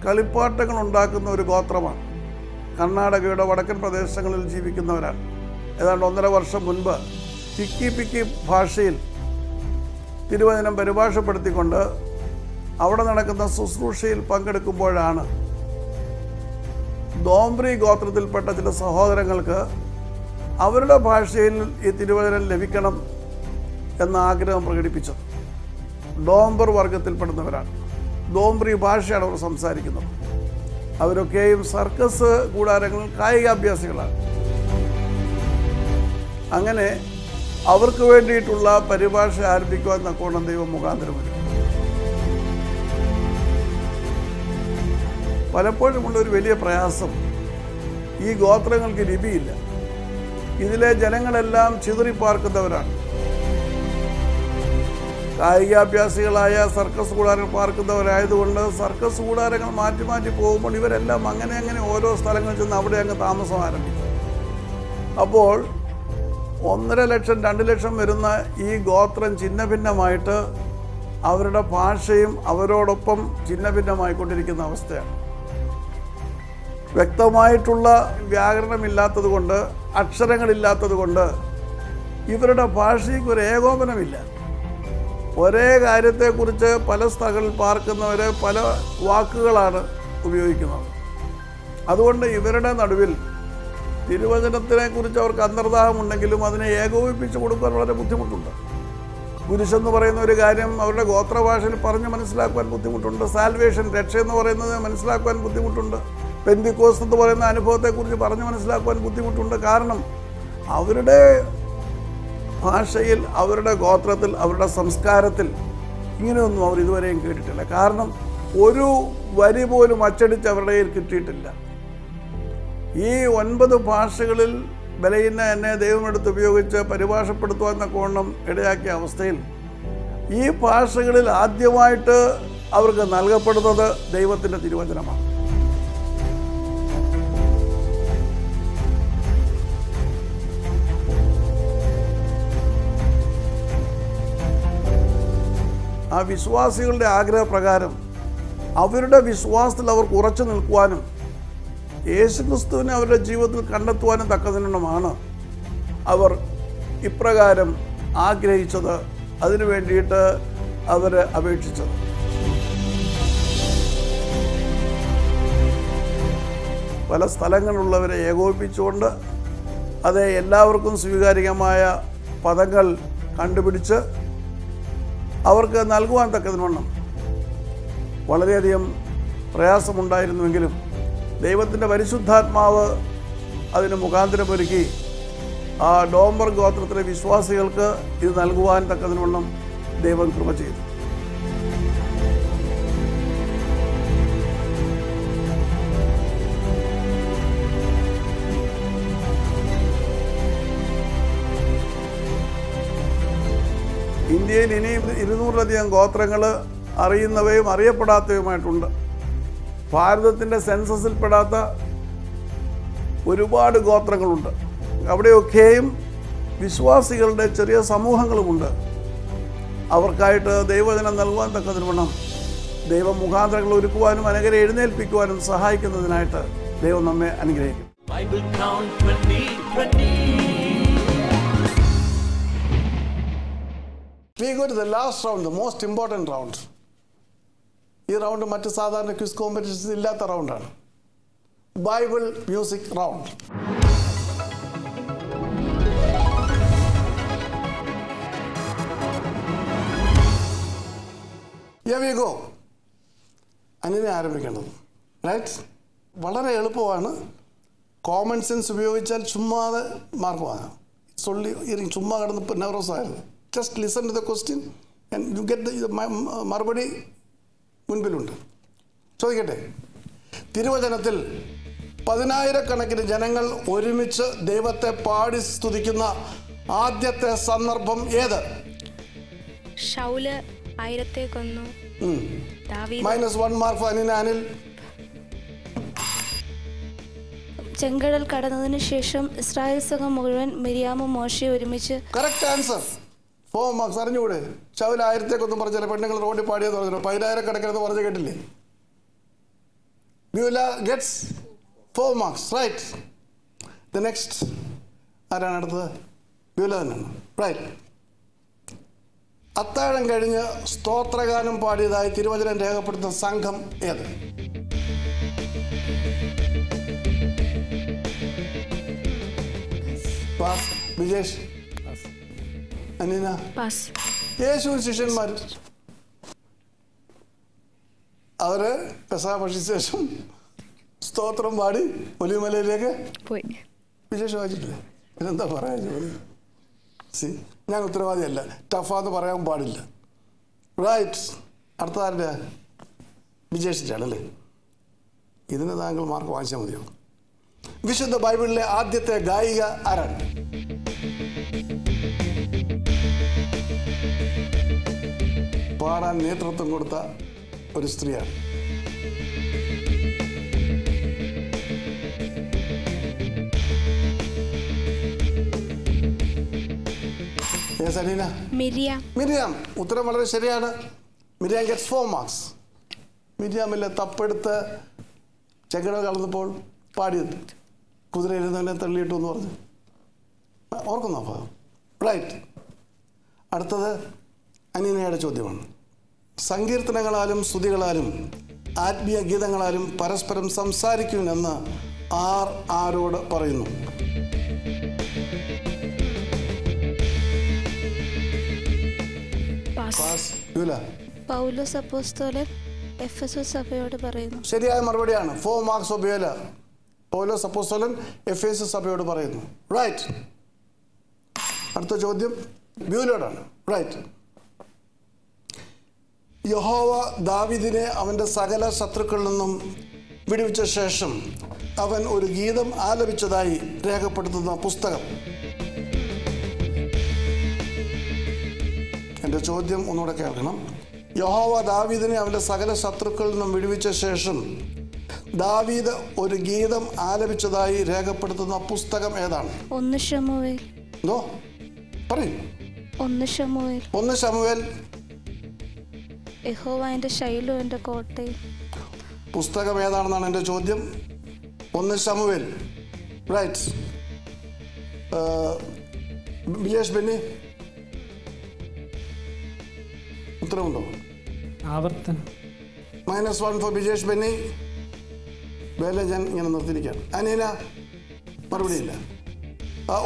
കളിപ്പാട്ടങ്ങൾ ഉണ്ടാക്കുന്ന ഒരു ഗോത്രമാണ്. കർണാടകയുടെ വടക്കൻ പ്രദേശങ്ങളിൽ ജീവിക്കുന്നവരാണ്. ഏതാണ്ട് 1.5 വർഷം മുൻപ് പിക്കി പിക്കി ഭാഷയിൽ തിരുവചനം പരിഭാഷപ്പെടുത്തിക്കൊണ്ട് അവിടെ നടക്കുന്ന ശുശ്രൂഷയിൽ പങ്കെടുക്കുമ്പോഴാണ് ദോംബ്രി ഗോത്രത്തിൽപ്പെട്ട ചില സഹോദരങ്ങൾക്ക് അവരുടെ ഭാഷയിൽ ഈ തിരുവചനം ലഭിക്കണം എന്ന ആഗ്രഹം പ്രകടിപ്പിച്ചത്. ഡോംബർ വർഗത്തിൽപ്പെടുന്നവരാണ്. ദോംബ്രി ഭാഷയാണ് അവർ സംസാരിക്കുന്നത്. അവരൊക്കെയും സർക്കസ് കൂടാരങ്ങളിൽ കായികാഭ്യാസികളാണ്. അങ്ങനെ അവർക്ക് വേണ്ടിയിട്ടുള്ള പരിഭാഷ ആരംഭിക്കുവാൻ തക്കോണം ദൈവം മുഖാന്തരം വരും. പലപ്പോഴുമുള്ള ഒരു വലിയ പ്രയാസം, ഈ ഗോത്രങ്ങൾക്ക് ലിപിയില്ല. ഇതിലെ ജനങ്ങളെല്ലാം ചിതറിപ്പാർക്കുന്നവരാണ്. കായികാഭ്യാസികളായ സർക്കസ് കൂടാരങ്ങൾ പാർക്കുന്നവരായതുകൊണ്ട് സർക്കസ് കൂടാരങ്ങൾ മാറ്റി മാറ്റി പോകുമ്പോൾ ഇവരെല്ലാം അങ്ങനെ ഓരോ സ്ഥലങ്ങളിൽ ചെന്ന് അവിടെ അങ്ങ് താമസം ആരംഭിക്കും. അപ്പോൾ 1.5 ലക്ഷം 2 ലക്ഷം വരുന്ന ഈ ഗോത്രം ഛിന്ന ഭിന്നമായിട്ട് അവരുടെ ഭാഷയും അവരോടൊപ്പം ഛിന്ന ഭിന്നമായിക്കൊണ്ടിരിക്കുന്ന അവസ്ഥയാണ്. വ്യക്തമായിട്ടുള്ള വ്യാകരണമില്ലാത്തത് കൊണ്ട്, അക്ഷരങ്ങളില്ലാത്തത് കൊണ്ട് ഇവരുടെ ഭാഷയ്ക്ക് ഒരു ഏകോപനമില്ല. ഒരേ കാര്യത്തെക്കുറിച്ച് പല സ്ഥലങ്ങളിൽ പാർക്കുന്നവർ പല വാക്കുകളാണ് ഉപയോഗിക്കുന്നത്. അതുകൊണ്ട് ഇവരുടെ നടുവിൽ തിരുവചനത്തിനെക്കുറിച്ച് അവർക്ക് അന്തർദാഹമുണ്ടെങ്കിലും അതിനെ ഏകോപിപ്പിച്ച് കൊടുക്കാൻ വളരെ ബുദ്ധിമുട്ടുണ്ട്. കുരിശെന്ന് പറയുന്ന ഒരു കാര്യം അവരുടെ ഗോത്രഭാഷയിൽ പറഞ്ഞ് മനസ്സിലാക്കുവാൻ ബുദ്ധിമുട്ടുണ്ട്. സാൽവേഷൻ, രക്ഷ എന്ന് പറയുന്നത് മനസ്സിലാക്കുവാൻ ബുദ്ധിമുട്ടുണ്ട്. പെന്തിക്കോസ്ത് എന്ന് പറയുന്ന അനുഭവത്തെക്കുറിച്ച് പറഞ്ഞ് മനസ്സിലാക്കുവാൻ ബുദ്ധിമുട്ടുണ്ട്. കാരണം അവരുടെ ഭാഷയിൽ, അവരുടെ ഗോത്രത്തിൽ, അവരുടെ സംസ്കാരത്തിൽ ഇങ്ങനെയൊന്നും അവർ ഇതുവരെയും കേട്ടിട്ടില്ല. കാരണം ഒരു വരി പോലും അച്ചടിച്ച് അവരുടെ കയ്യിൽ കിട്ടിയിട്ടില്ല. ഈ 9 ഭാഷകളിൽ ബലഹീന എന്നെ ദൈവമെടുത്ത് ഉപയോഗിച്ച് പരിഭാഷപ്പെടുത്തുവാൻ തക്കവണ്ണം ഇടയാക്കിയ അവസ്ഥയിൽ ഈ ഭാഷകളിൽ ആദ്യമായിട്ട് അവർക്ക് നൽകപ്പെടുന്നത് ദൈവത്തിൻ്റെ തിരുവചനമാണ്. ആ വിശ്വാസികളുടെ ആഗ്രഹപ്രകാരം അവരുടെ വിശ്വാസത്തിൽ അവർക്ക് ഉറച്ചു നിൽക്കുവാനും യേശുക്രിസ്തുവിനെ അവരുടെ ജീവിതത്തിൽ കണ്ടെത്തുവാനും തക്കതിനുമാണ് അവർ ഇപ്രകാരം ആഗ്രഹിച്ചത്, അതിനു വേണ്ടിയിട്ട് അവർ അപേക്ഷിച്ചത്. പല സ്ഥലങ്ങളിലുള്ളവരെ ഏകോപിപ്പിച്ചുകൊണ്ട് അത് എല്ലാവർക്കും സ്വീകാര്യമായ പദങ്ങൾ കണ്ടുപിടിച്ച് അവർക്ക് നൽകുവാൻ തക്കതിനുവണ്ണം വളരെയധികം പ്രയാസമുണ്ടായിരുന്നുവെങ്കിലും ദൈവത്തിൻ്റെ പരിശുദ്ധാത്മാവ് അതിന് മുഖാന്തരമൊരുക്കി ആ ഡോംബർ ഗോത്രത്തിലെ വിശ്വാസികൾക്ക് ഇത് നൽകുവാൻ തക്കതിനുവണ്ണം ദൈവം കൃപ ചെയ്തു. ഇന്ത്യയിൽ ഇനിയും 200-ലധികം ഗോത്രങ്ങൾ അറിയുന്നവയും അറിയപ്പെടാത്തവയുമായിട്ടുണ്ട്. ഭാരതത്തിൻ്റെ സെൻസസിൽപ്പെടാത്ത ഒരുപാട് ഗോത്രങ്ങളുണ്ട്. അവിടെയൊക്കെയും വിശ്വാസികളുടെ ചെറിയ സമൂഹങ്ങളുമുണ്ട്. അവർക്കായിട്ട് ദൈവവചനം നൽകുവാൻ തക്കതിനുവണ്ണം ദൈവം മുഖാന്തരങ്ങൾ ഒരുക്കുവാനും അനേകരെ എഴുന്നേൽപ്പിക്കുവാനും സഹായിക്കുന്നതിനായിട്ട് ദൈവം നമ്മെ അനുഗ്രഹിക്കും. Bible Count 2020. We go to the last round, the most important round. ഈ റൗണ്ട് മറ്റ് സാധാരണ ക്വിസ് കോമ്പറ്റീഷൻസ് ഇല്ലാത്ത റൗണ്ടാണ്. Bible music round. Here we go. അങ്ങനെ ആരംഭിക്കേണ്ടത്. റൈറ്റ്? വളരെ എളുപ്പമാണ്. കോമൺ സെൻസ് ഉപയോഗിച്ചാൽ ചുമ്മാതെ മാർക്ക് വാങ്ങാം. ചുമ്മാ കിടന്ന് നെവറോസ് ആയിരുന്നു. Just listen to the question and you get the മറുപടി മുൻപിലുണ്ട്. ചോദിക്കട്ടെ, തിരുവചനത്തിൽ 10,000-കണക്കിന് ജനങ്ങൾ ഒരുമിച്ച് ദൈവത്തെ പാടി സ്തുതിക്കുന്ന ആദ്യത്തെ സന്ദർഭം ഏത്? ശൗല് 1000 കൊന്നു. -1 മാർക്ക് ഫോർ അനിൽ. ചെങ്കടൽ കടന്നതിന് ശേഷം ഇസ്രായേൽ സംഘം മുഴുവൻ മിരിയാമും മോശയും ഒരുമിച്ച്. Correct answer. 4 marks. അറിഞ്ഞുകൂടെ? ശൗൽ 1000 പറഞ്ഞ ചില പെണ്ണുങ്ങൾ റോഡിൽ പാടിയെന്ന് പറഞ്ഞു. 10,000 കിടക്കണമെന്ന് പറഞ്ഞ് കേട്ടില്ലേ? Beulah gets 4 marks. Right. The next. ആരാണ് അടുത്തത്? Beulah തന്നെയാണ്. Right. അത്താഴം കഴിഞ്ഞ് സ്തോത്രഗാനം പാടിയതായി തിരുവചനം രേഖപ്പെടുത്തുന്ന സംഘം ഏത്? പാസ്. വിജേഷ്, അനീന, യേശു ശിഷ്യന്മാർ അവര് പെസഹ ഭക്ഷിച്ച ശേഷം സ്തോത്രം പാടി ഒലിവുമലയിലേക്ക് പോയി. വിജേഷ് വായിച്ചിട്ടില്ലേ? ഇതെന്താ പറയാ? ഞാൻ ഉത്തരവാദിയല്ല, ടഫാന്ന് പറയാൻ പാടില്ല. റൈറ്റ്. അടുത്ത ആരുടെ? വിജേഷിൻ്റെ ആണല്ലേ. ഇതിന് താങ്കൾ മാർക്ക് വാങ്ങിച്ചാൽ മതിയോ? വിശുദ്ധ ബൈബിളിലെ ആദ്യത്തെ ഗായിക ആരാണ്? പാടാൻ നേതൃത്വം കൊടുത്ത ഒരു സ്ത്രീയാണ്. മിരിയാം. ഉത്തരം വളരെ ശരിയാണ്. Miriam gets 4 marks. മിരിയാമിലെ തപ്പെടുത്ത് ചെങ്കട കളന്നപ്പോൾ പാടിയത് കുതിരയിരുന്നവനെ തള്ളിയിട്ടു എന്ന് പറഞ്ഞു. ഓർക്കുന്നോ ഭാഗം? റൈറ്റ്. അടുത്തത് അനീനയുടെ ചോദ്യമാണ്. സങ്കീർത്തനങ്ങളാലും സ്തുതികളാലും ആത്മീയ ഗീതങ്ങളാലും പരസ്പരം സംസാരിക്കുമെന്ന് ആരോട് പറയുന്നു? പൗലോസ് അപ്പോസ്തലൻ എഫെസോസ് സഭയോട് പറയുന്നു. ശരിയായ മറുപടിയാണ്. 4 marks for Beulah. പൗലോസ് അപ്പോസ്തലൻ എഫെസോസ് സഭയോട് പറയുന്നു. റൈറ്റ്. അടുത്ത ചോദ്യം ബ്യൂലയോടാണ്. റൈറ്റ്. യഹോവ ദാവീദിനെ അവൻ്റെ സകല ശത്രുക്കളിൽ നിന്നും വിടുവിച്ച ശേഷം അവൻ ഒരു ഗീതം ആലപിച്ചതായി രേഖപ്പെടുത്തുന്ന പുസ്തകം. എൻ്റെ ചോദ്യം ഒന്നുകൂടെ കേൾക്കണം. യഹോവ ദാവീദിനെ അവൻ്റെ സകല ശത്രുക്കളിൽ നിന്നും വിടുവിച്ച ശേഷം ദാവീദ് ഒരു ഗീതം ആലപിച്ചതായി രേഖപ്പെടുത്തുന്ന പുസ്തകം ഏതാണ്? 1 ശമൂവേൽ. എന്തോ പറയൂ. 1 ശമൂവേൽ. 1 ശമൂവേൽ. യഹോവ എൻ്റെ ശൈലവും എൻ്റെ കോട്ടയും. പുസ്തകം ഏതാണെന്നാണ് എൻ്റെ ചോദ്യം. 1 ശമൂവേൽ. റൈറ്റ്. ബിജേഷ് ബെന്നി, ഉത്തരവുണ്ടോ? ആവർത്തനം. -1 ഫോർ ബിജേഷ് ബെന്നി. വേല ഞാൻ ഇങ്ങനെ നിർത്തിയിരിക്കാം. അനീന മറുപടിയില്ല.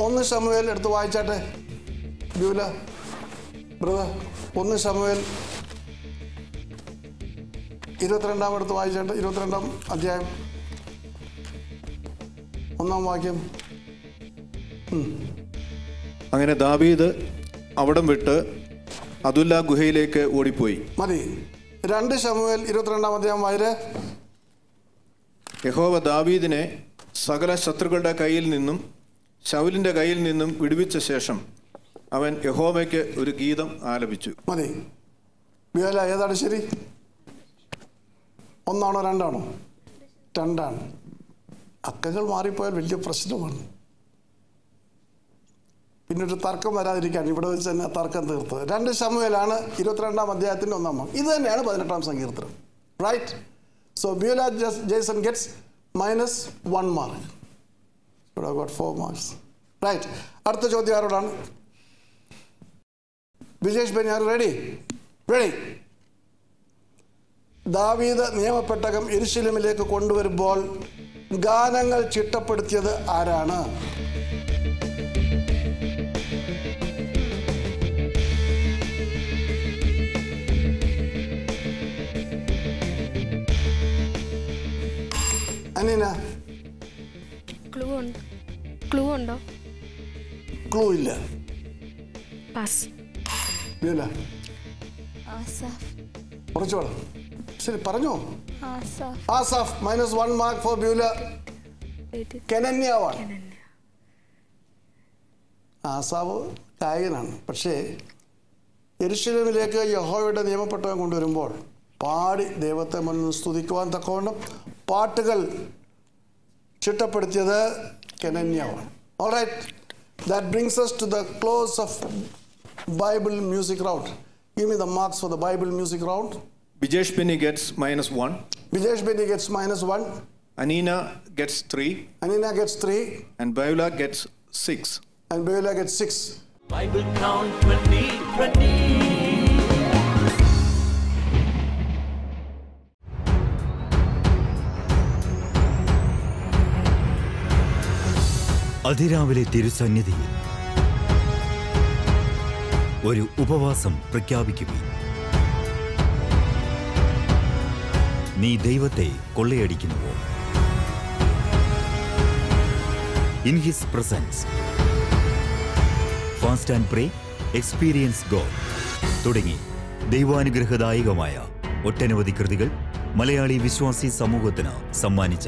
1 ശമൂവേൽ എടുത്ത് വായിച്ചാട്ടെ. ബ്യൂല ബ്രദർ, 1 ശമൂവേൽ 22 എടുത്ത് വായിച്ചാട്ടെ. 22 അധ്യായം 1 വാക്യം. അങ്ങനെ ദാവീദ് അവിടം വിട്ട് അതുല്ല ഗുഹയിലേക്ക് ഓടിപ്പോയി. മതി. 2 ശമൂവേൽ 22 അധ്യായം വായിരെ. യഹോവ ദാവീദിനെ സകല ശത്രുക്കളുടെ കയ്യിൽ നിന്നും ശൗലിൻ്റെ കയ്യിൽ നിന്നും വിടുവിച്ച ശേഷം അവൻ യഹോവയ്ക്ക് ഒരു ഗീതം ആലപിച്ചു. മതി. ബിയോല ഏതാണ് ശരി? 1 ആണോ 2 ആണോ? 2 ആണ്. അക്കങ്ങൾ മാറിപ്പോയാൽ വലിയ പ്രശ്നമാണ്. പിന്നൊരു തർക്കം വരാതിരിക്കാൻ ഇവിടെ വെച്ച് തന്നെ തർക്കം തീർത്തത്. 2 ശമൂവേലാണ് 22 അധ്യായത്തിൻ്റെ 1 ഭാഗം. ഇത് തന്നെയാണ് 18 സങ്കീർത്തനം. Right. So Beulah Jaison gets -1 mark. But I got 4 marks. Right. അടുത്ത ചോദ്യം ആരോടാണ്? Vijesh Benny, are ready? Ready. ദാവീദ് നിയമപ്പെട്ടകം യെരൂശലേമിലേക്ക് കൊണ്ടുവരുമ്പോൾ ഗാനങ്ങൾ ചിട്ടപ്പെടുത്തിയത് ആരാണ്? അനീന, ക്ലൂ ഉണ്ടോ? ക്ലൂ ഇല്ല. പാസ്. കുറച്ചു വേണം. ശരി, പറഞ്ഞോ. ആസാഫ്. -1 mark for Beulah. കെനന്യാവാണ്. ആസാവ് ഗായകനാണ്. പക്ഷേ യെരൂശലേമിലേക്ക് യഹോവയുടെ നിയമപ്പെട്ടവൻ കൊണ്ടുവരുമ്പോൾ പാടി ദൈവത്തെ മുന്നിൽ സ്തുതിക്കുവാൻ തക്കവണ്ണം പാട്ടുകൾ ചിട്ടപ്പെടുത്തിയത് കെനന്യാവാണ്. Alright. That brings us to the close of Bible music round. Give me the marks for the Bible music round. Bijesh Benny gets -1. Bijesh Benny gets -1. Anina gets 3. Anina gets 3. And Beulah gets 6. And Beulah gets 6. Bible Crown 2020. അതിരാവിലെ തിരുസന്നിധിയിൽ ഒരു ഉപവാസം പ്രഖ്യാപിക്കുകയും നീ ദൈവത്തെ കൊള്ളയടിക്കുന്നുവോ? In his presence fast and pray, experience God തുടങ്ങി ദൈവാനുഗ്രഹദായകമായ ഒട്ടനവധി കൃതികൾ മലയാളി വിശ്വാസി സമൂഹത്തിന് സമ്മാനിച്ച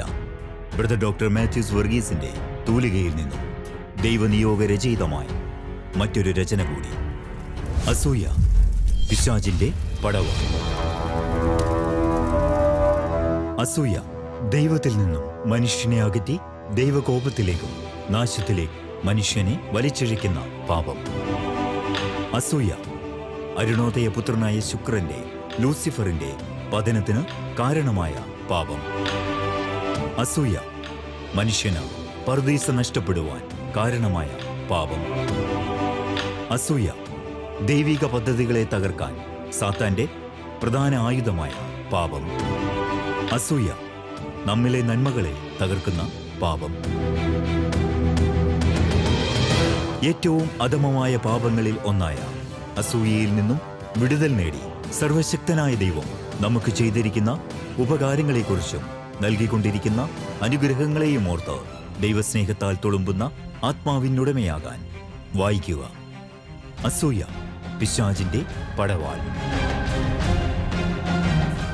ബ്രദർ ഡോക്ടർ മാത്യൂസ് വർഗീസിന്റെ തൂലികയിൽ നിന്നും ദൈവനിയോഗ രചയിതമായ മറ്റൊരു രചന കൂടി. അസൂയ, പിശാചിന്റെ പടവാൾ. അസൂയ ദൈവത്തിൽ നിന്നും മനുഷ്യനെ അകറ്റി ദൈവകോപത്തിലേക്കും നാശത്തിലേക്കും മനുഷ്യനെ വലിച്ചിഴയ്ക്കുന്ന പാപം. അസൂയ അരുണോദയ പുത്രനായ ശുക്രന്റെ, ലൂസിഫറിന്റെ പതനത്തിന് കാരണമായ പാപം. അസൂയ മനുഷ്യന് പർദീസ നഷ്ടപ്പെടുവാൻ കാരണമായ പാപം. അസൂയ ദൈവിക പദ്ധതികളെ തകർക്കാൻ സാത്താന്റെ പ്രധാന ആയുധമായ പാപം. അസൂയ നമ്മിലെ നന്മകളെ തകർക്കുന്ന പാപം. ഏറ്റവും അധമമായ പാപങ്ങളിൽ ഒന്നായ അസൂയയിൽ നിന്നും വിടുതൽ നേടി സർവശക്തനായ ദൈവം നമുക്ക് ചെയ്തിരിക്കുന്ന ഉപകാരങ്ങളെക്കുറിച്ചും നൽകിക്കൊണ്ടിരിക്കുന്ന അനുഗ്രഹങ്ങളെയും ഓർത്ത് ദൈവസ്നേഹത്താൽ തുളുമ്പുന്ന ആത്മാവിനുടമയാകാൻ വായിക്കുക. അസൂയ, പിശാചിന്റെ പടവാൾ.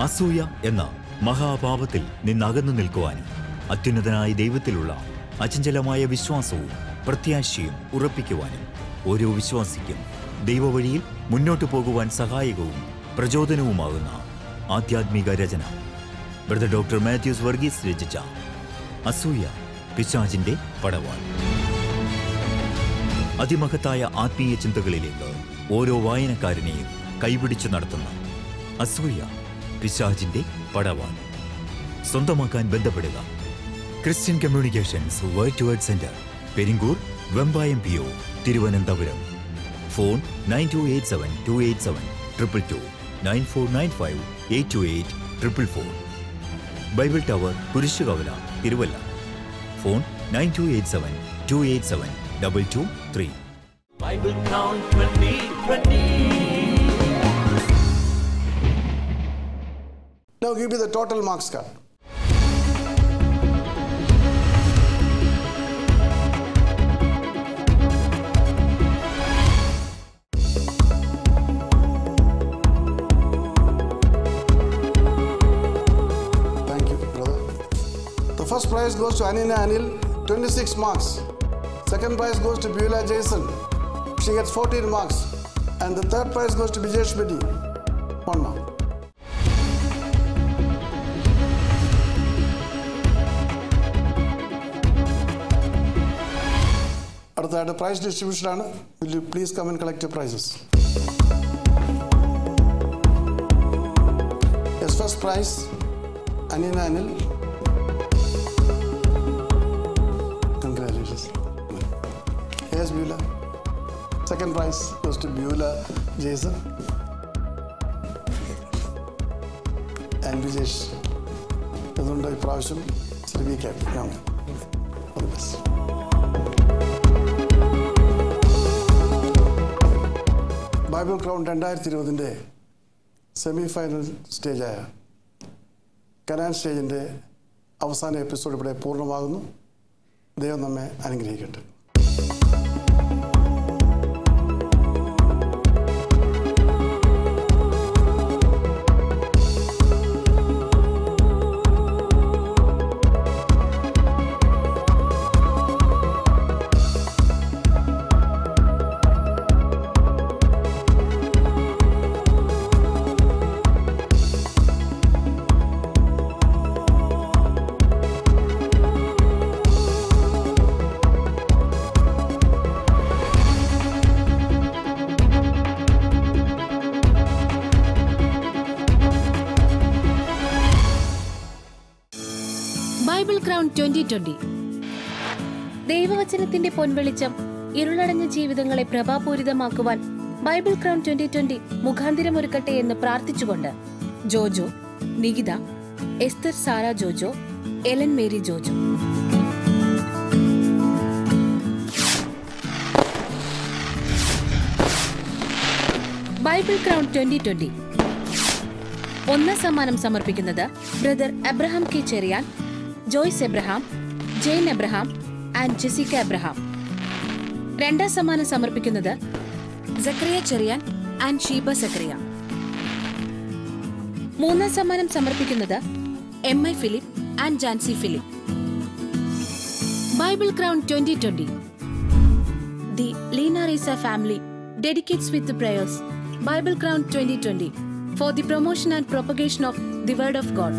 അസൂയ എന്ന മഹാപാപത്തിൽ നിന്നകന്നു നിൽക്കുവാനും അത്യുന്നതനായ ദൈവത്തിലുള്ള അചഞ്ചലമായ വിശ്വാസവും പ്രത്യാശയും ഉറപ്പിക്കുവാനും ഓരോ വിശ്വാസിക്കും ദൈവവഴിയിൽ മുന്നോട്ടു പോകുവാൻ സഹായകവും പ്രചോദനവുമാകുന്ന ആധ്യാത്മിക രചന ബ്രദർ ഡോക്ടർ മാത്യൂസ് വർഗീസ് രചിച്ച അസൂയ, പിശാചിന്റെ പടവാൾ. അതിമഹത്തായ ആത്മീയ ചിന്തകളിലേക്ക് ഓരോ വായനക്കാരനെയും കൈപിടിച്ചു നടത്തുന്ന അസൂയ, പിശാചിന്റെ പടവാൾ സ്വന്തമാക്കാൻ ബന്ധപ്പെടുക. Christian communications word toward centre, Peringoor, Vembayam PO, Thiruvananthapuram. Phone 9287287222, 9495828444. Bible tower, Kurisukavala, Thiruvalla. Phone 9287287223. Bible Crown 2020. Now give me the total marks card. Thank you, brother. The first prize goes to Anina Anil, 26 marks. Second prize goes to Beulah Jason. She gets 14 marks. And the third prize goes to Bijesh Benny, 1 mark. അടുത്തതായിട്ട് prize ഡിസ്ട്രിബ്യൂഷനാണ്. Will you please come and collect your prizes. Yes, first prize Aneena Anil. Congratulations. Yes Beulah. Second prize goes to Beulah Jason and Vijesh. അതുകൊണ്ട് ഇപ്രാവശ്യം ശ്രമിക്കാം. All the best. Bible crown 2020 semi final സ്റ്റേജായ Canaan സ്റ്റേജിൻ്റെ അവസാന episode ഇവിടെ പൂർണ്ണമാകുന്നു. ദൈവം നമ്മെ അനുഗ്രഹിക്കട്ടെ. Bible crown 2020. ദൈവവചനത്തിന്റെ പൊൻവെളിച്ചം ഇരുളടഞ്ഞ ജീവിതങ്ങളെ പ്രഭാപൂരിതമാക്കുവാൻ ബൈബിൾ ക്രൗൺ 2020 മുഖാന്തിരമൊരുക്കട്ടെ എന്ന് പ്രാർത്ഥിച്ചുകൊണ്ട് ജോജോ, നികിത, എസ്തർ സാര ജോജോ, എലൻ മേരി ജോജോ. ബൈബിൾ ക്രൗൺ 2020 ഒന്നാം സമ്മാനം സമർപ്പിക്കുന്നത് brother Abraham K Cherian, Joyce Abraham, Jain Abraham and Jessica Abraham. രണ്ടാം സമ്മാനം സമർപ്പിക്കുന്നത് സക്കറിയ ചെറിയാൻ ആൻഡ് ഷീബ സക്കറിയ. മൂന്നാം സമ്മാനം സമർപ്പിക്കുന്നത് MI Philip and Jancy Philip. Bible crown 2020 the Leenarees family dedicates with the prayers Bible Crown 2020 for the promotion and propagation of the Word of God.